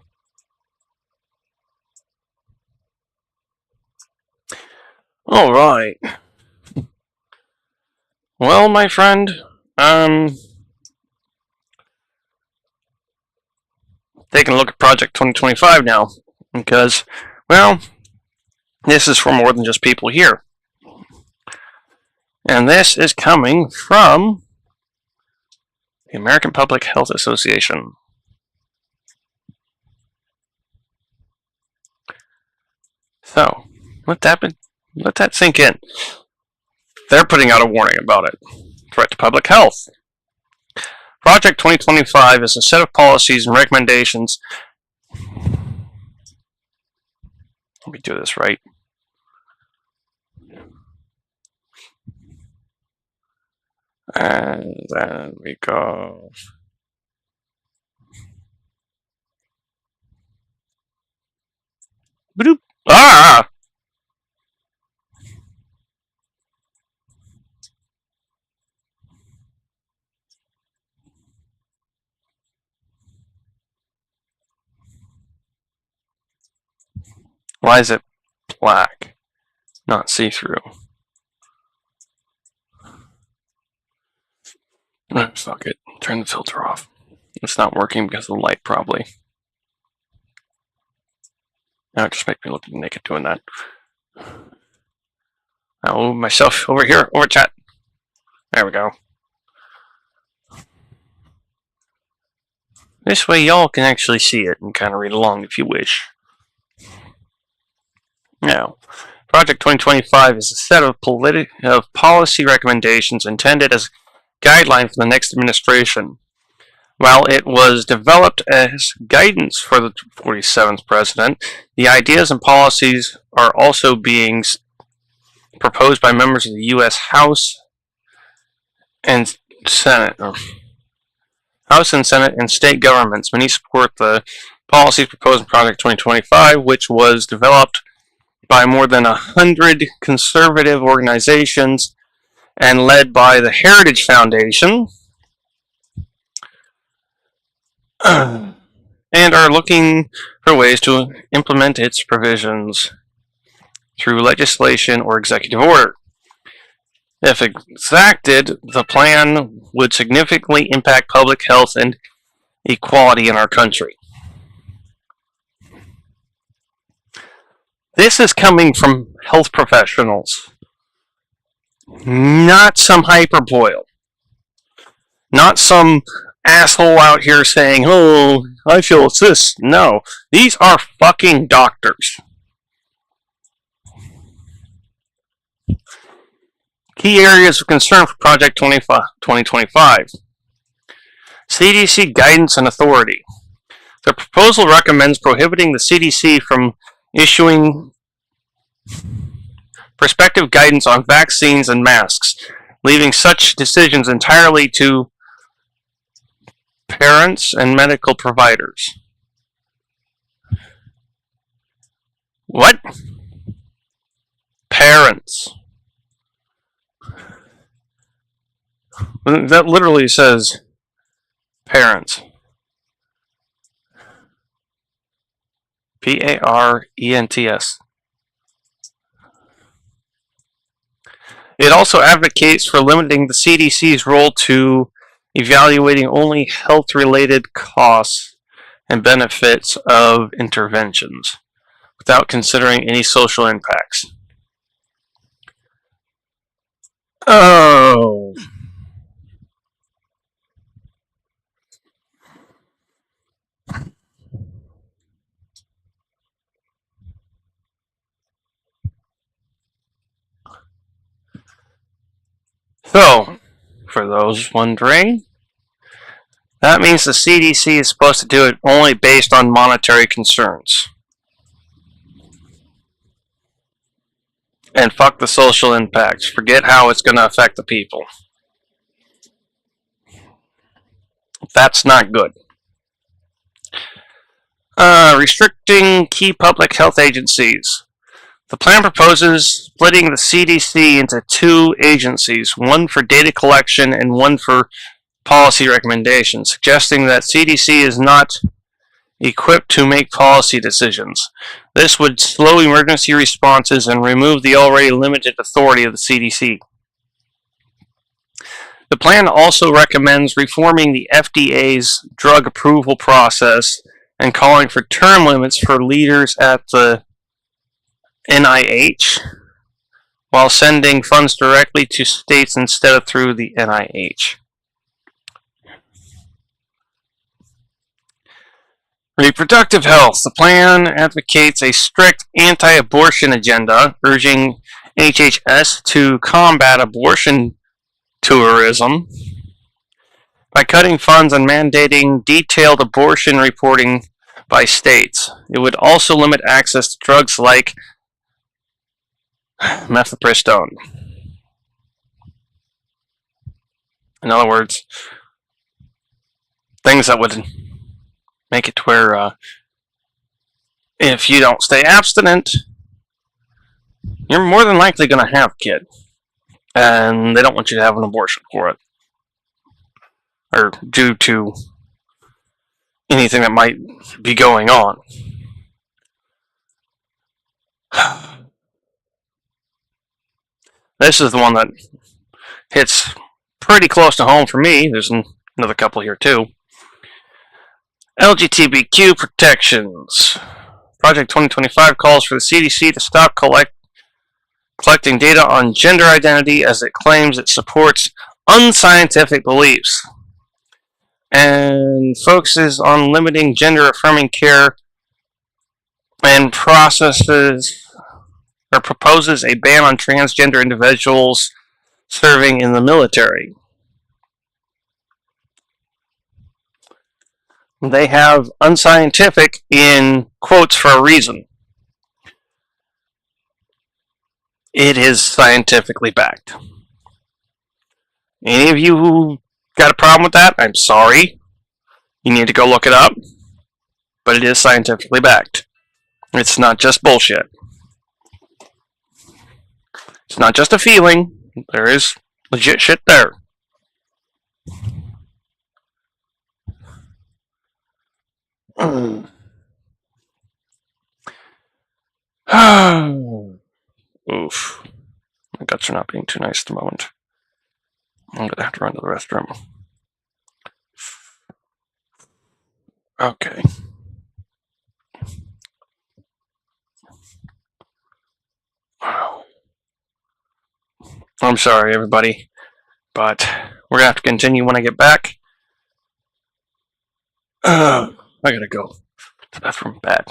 Alright. Well, my friend, taking a look at Project 2025 now, because, well, this is for more than just people here. And this is coming from the American Public Health Association. So, let that sink in. They're putting out a warning about it. Threat to public health. Project 2025 is a set of policies and recommendations. Let me do this right. And then we go. Bloop. Ah! Why is it black, not see-through? Fuck it. Turn the filter off. It's not working because of the light, probably. Now it just makes me look naked doing that. I'll move myself over here, over chat. There we go. This way y'all can actually see it and kind of read along if you wish. Now, Project 2025 is a set of policy recommendations intended as a guideline for the next administration. While it was developed as guidance for the 47th president, the ideas and policies are also being proposed by members of the U.S. House and Senate. House and Senate and state governments. Many support the policies proposed in Project 2025, which was developed by more than 100 conservative organizations and led by the Heritage Foundation, and are looking for ways to implement its provisions through legislation or executive order. If exacted, the plan would significantly impact public health and equality in our country. This is coming from health professionals, not some hyperboil, not some asshole out here saying, "Oh, I feel it's this." No, these are fucking doctors. Key areas of concern for Project 2025. CDC guidance and authority. The proposal recommends prohibiting the CDC from issuing prospective guidance on vaccines and masks, leaving such decisions entirely to parents and medical providers. What? Parents. That literally says parents. Parents. It also advocates for limiting the CDC's role to evaluating only health-related costs and benefits of interventions, without considering any social impacts. Oh. So, for those wondering, that means the CDC is supposed to do it only based on monetary concerns. And fuck the social impacts. Forget how it's going to affect the people. That's not good. Restricting key public health agencies. The plan proposes splitting the CDC into two agencies, one for data collection and one for policy recommendations, suggesting that CDC is not equipped to make policy decisions. This would slow emergency responses and remove the already limited authority of the CDC. The plan also recommends reforming the FDA's drug approval process and calling for term limits for leaders at the NIH, while sending funds directly to states instead of through the NIH. Reproductive health. The plan advocates a strict anti-abortion agenda, urging HHS to combat abortion tourism by cutting funds and mandating detailed abortion reporting by states. It would also limit access to drugs like mifepristone. In other words, things that would make it to where if you don't stay abstinent, you're more than likely going to have a kid. And they don't want you to have an abortion for it. Or due to anything that might be going on. This is the one that hits pretty close to home for me. There's another couple here too. LGBTQ protections. Project 2025 calls for the CDC to stop collecting data on gender identity as it claims it supports unscientific beliefs and focuses on limiting gender-affirming care and proposes a ban on transgender individuals serving in the military. They have unscientific in quotes for a reason. It is scientifically backed. Any of you who got a problem with that, I'm sorry. You need to go look it up. But it is scientifically backed. It's not just bullshit. It's not just a feeling. There is legit shit there. Oof. My guts are not being too nice at the moment. I'm gonna have to run to the restroom. Okay. I'm sorry, everybody, but we're gonna have to continue when I get back. I gotta go to the bathroom bad.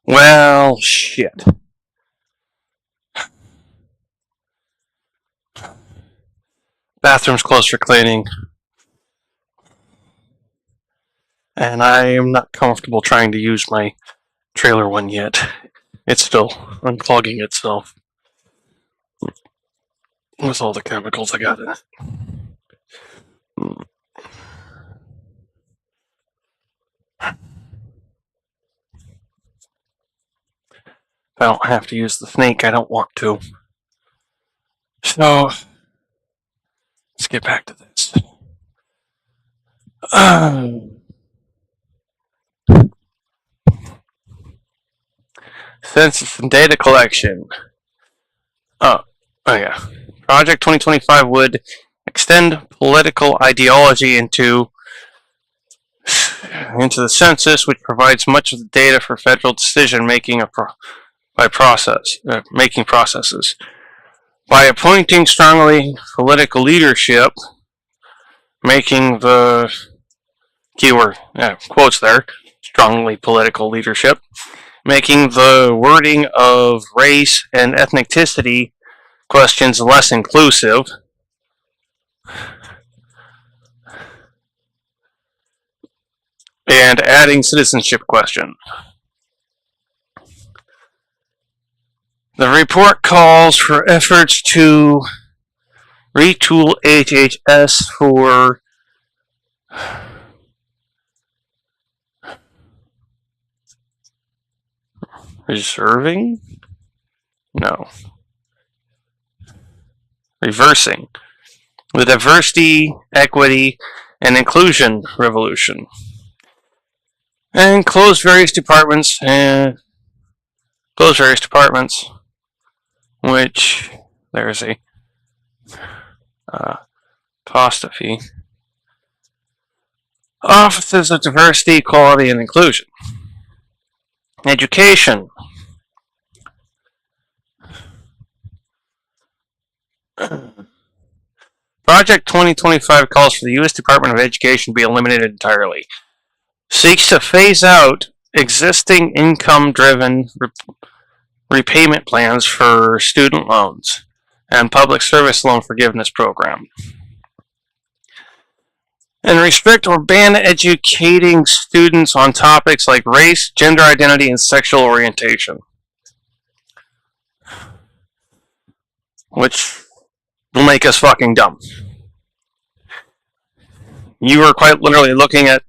Well, shit. Bathroom's closed for cleaning. And I am not comfortable trying to use my trailer one yet. It's still unclogging itself with all the chemicals I got in it. I don't have to use the snake. I don't want to. So, let's get back to this. Census and data collection. Oh yeah. Project 2025 would extend political ideology into the census, which provides much of the data for federal decision making making processes. By appointing strongly political leadership, making the keyword quotes there, strongly political leadership, making the wording of race and ethnicity questions less inclusive, and adding citizenship question. The report calls for efforts to retool HHS for reversing the diversity, equity, and inclusion revolution, and close various departments, which there's a apostrophe. Offices of Diversity, Equality, and Inclusion. Education. Project 2025 calls for the U.S. Department of Education to be eliminated entirely. Seeks to phase out existing income-driven repayment plans for student loans and public service loan forgiveness program. And restrict or ban educating students on topics like race, gender identity, and sexual orientation. Which will make us fucking dumb. You are quite literally looking at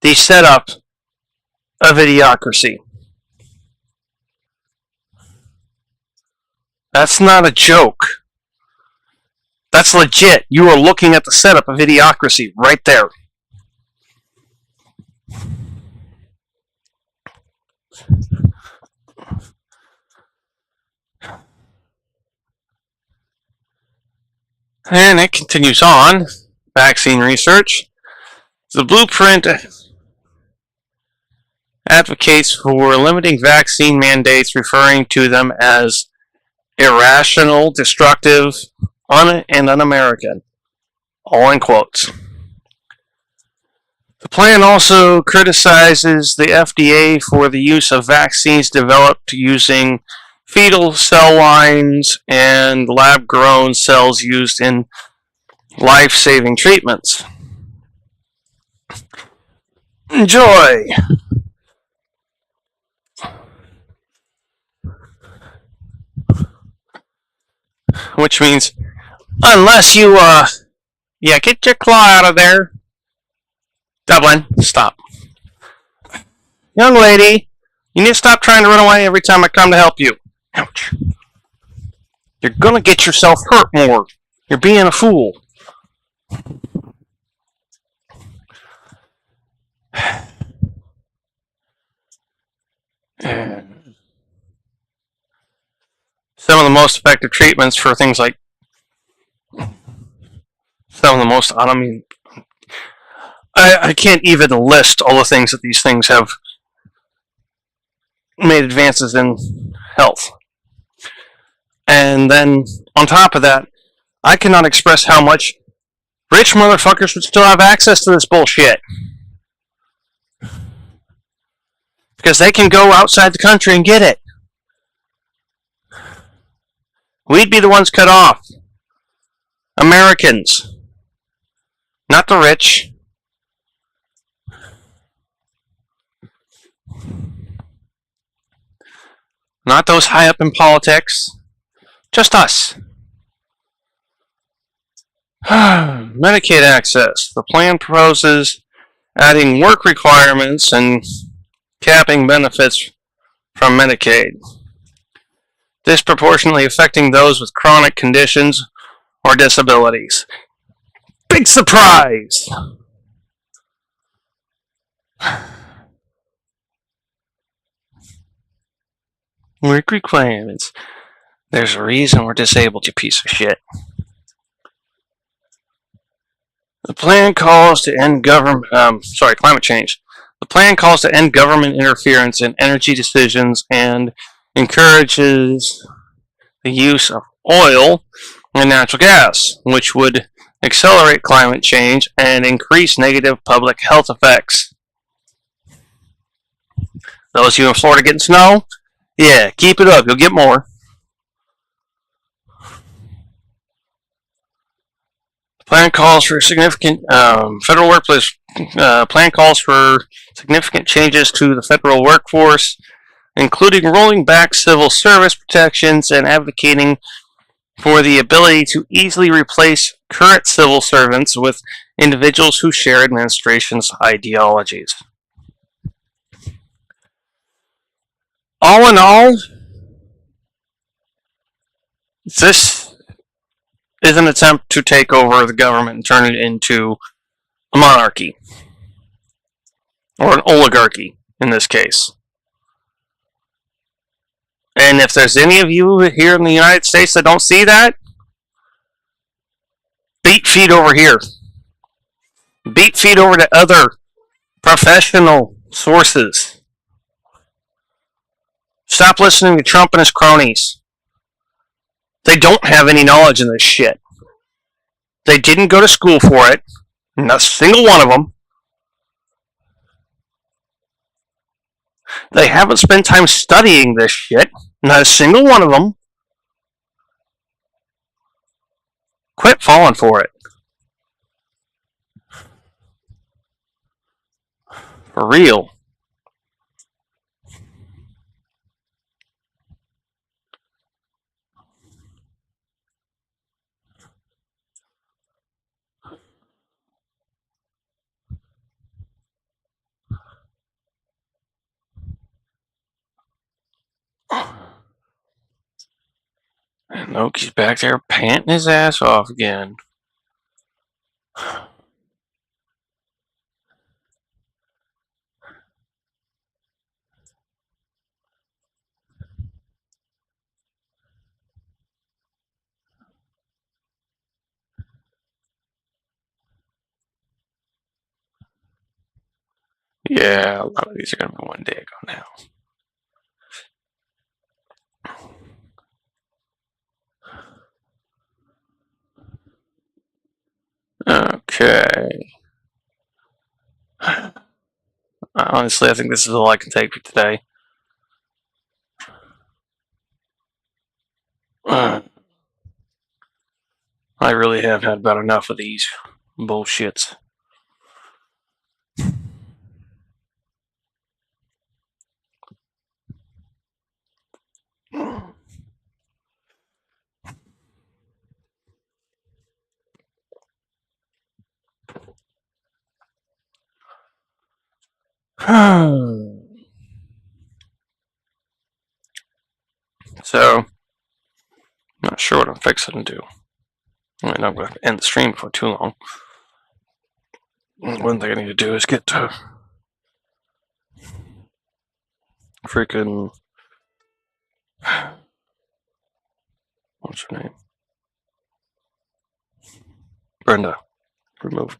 the setup of idiocracy. That's not a joke. That's legit. You are looking at the setup of idiocracy right there. And it continues on. Vaccine research. The blueprint advocates for limiting vaccine mandates, referring to them as irrational, destructive, and un-American. All in quotes. The plan also criticizes the FDA for the use of vaccines developed using fetal cell lines and lab-grown cells used in life-saving treatments. Enjoy! Which means, unless you, get your claw out of there. Dublin, stop. Young lady, you need to stop trying to run away every time I come to help you. Ouch. You're gonna get yourself hurt more. You're being a fool. Some of the most effective treatments for things like I can't even list all the things that these things have made advances in health. And then, on top of that, I cannot express how much rich motherfuckers would still have access to this bullshit. Because they can go outside the country and get it. We'd be the ones cut off. Americans. Not the rich. Not those high up in politics. Just us. Medicaid access. The plan proposes adding work requirements and capping benefits from Medicaid, disproportionately affecting those with chronic conditions or disabilities. Big surprise! Work requirements. There's a reason we're disabled, you piece of shit. The plan calls to end climate change. The plan calls to end government interference in energy decisions and encourages the use of oil and natural gas, which would accelerate climate change and increase negative public health effects. Those of you in Florida getting snow? Yeah, keep it up. You'll get more. The plan calls for significant federal workplace. Plan calls for significant changes to the federal workforce, including rolling back civil service protections and advocating for the ability to easily replace current civil servants with individuals who share administration's ideologies. All in all, this is an attempt to take over the government and turn it into a monarchy. Or an oligarchy, in this case. And if there's any of you here in the United States that don't see that, beat feet over here. Beat feet over to other professional sources. Stop listening to Trump and his cronies. They don't have any knowledge in this shit. They didn't go to school for it. Not a single one of them. They haven't spent time studying this shit. Not a single one of them. Quit falling for it. For real. And Loki's back there panting his ass off again. Yeah, a lot of these are going to be one day ago now. Okay. Honestly, I think this is all I can take for today. I really have had about enough of these bullshits. So, not sure what I'm fixing to do. I'm not going to end the stream for too long. One thing I need to do is get to freaking... What's her name? Brenda. Removed.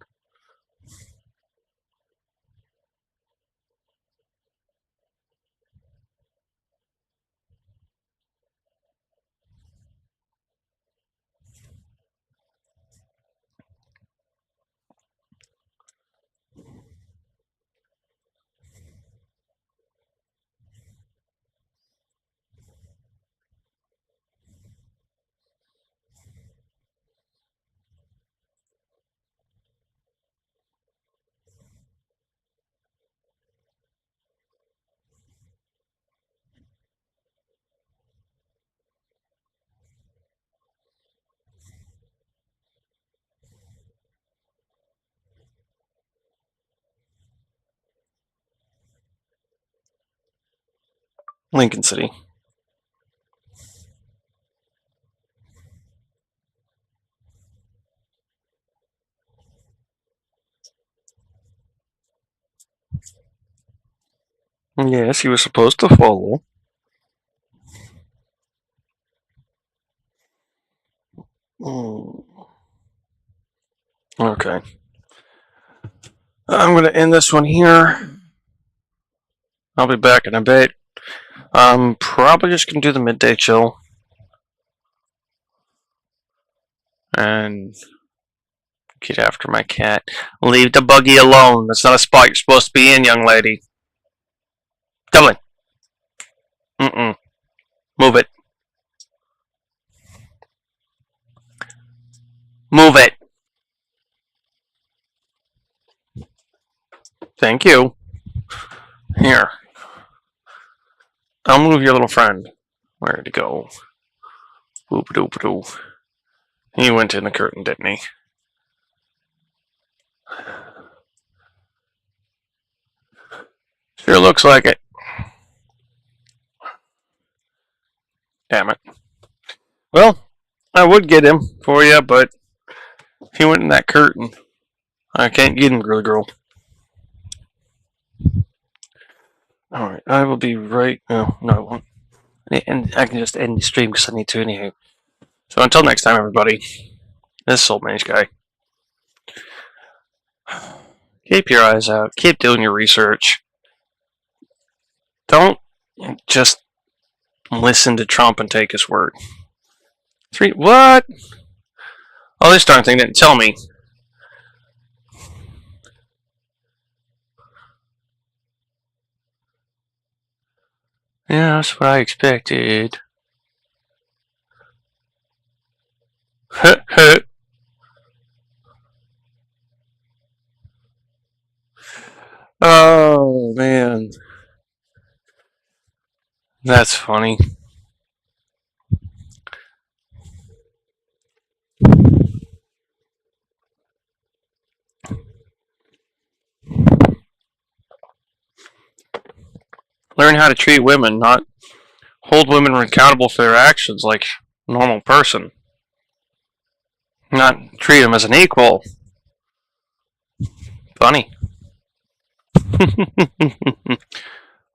Lincoln City. Yes, he was supposed to follow. Okay. I'm going to end this one here. I'll be back in a bit. I'm probably just going to do the midday chill. And get after my cat. Leave the buggy alone. That's not a spot you're supposed to be in, young lady. Dublin. Move it. Move it. Thank you. Here. I'll move your little friend. Where'd he go? Boop-a-doop-a-doo. He went in the curtain, didn't he? Sure looks like it. Damn it. Well, I would get him for you, but he went in that curtain. I can't get him, girl. Alright, I will be right... No, I won't. And I can just end the stream because I need to anyhow. So until next time, everybody. This is Soul Mage Guy. Keep your eyes out. Keep doing your research. Don't just listen to Trump and take his word. What? Oh, this darn thing didn't tell me. Yeah, that's what I expected. Oh, man. That's funny. Learn how to treat women, not hold women accountable for their actions like a normal person. Not treat them as an equal. Funny.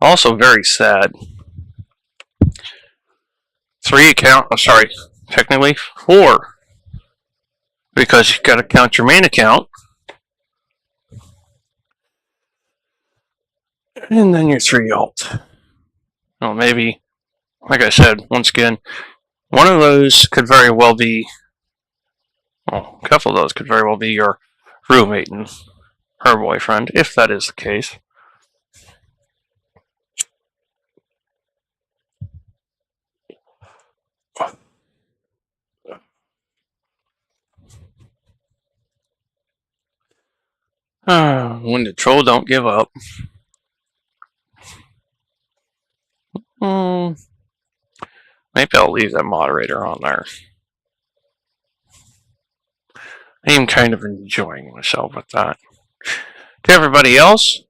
Also very sad. 4. Because you've got to count your main account. And then your 3 alt. Well, maybe, like I said, once again, one of those could very well be, well, a couple of those could very well be your roommate and her boyfriend, if that is the case. When the troll don't give up. Maybe I'll leave that moderator on there. I am kind of enjoying myself with that. To everybody else,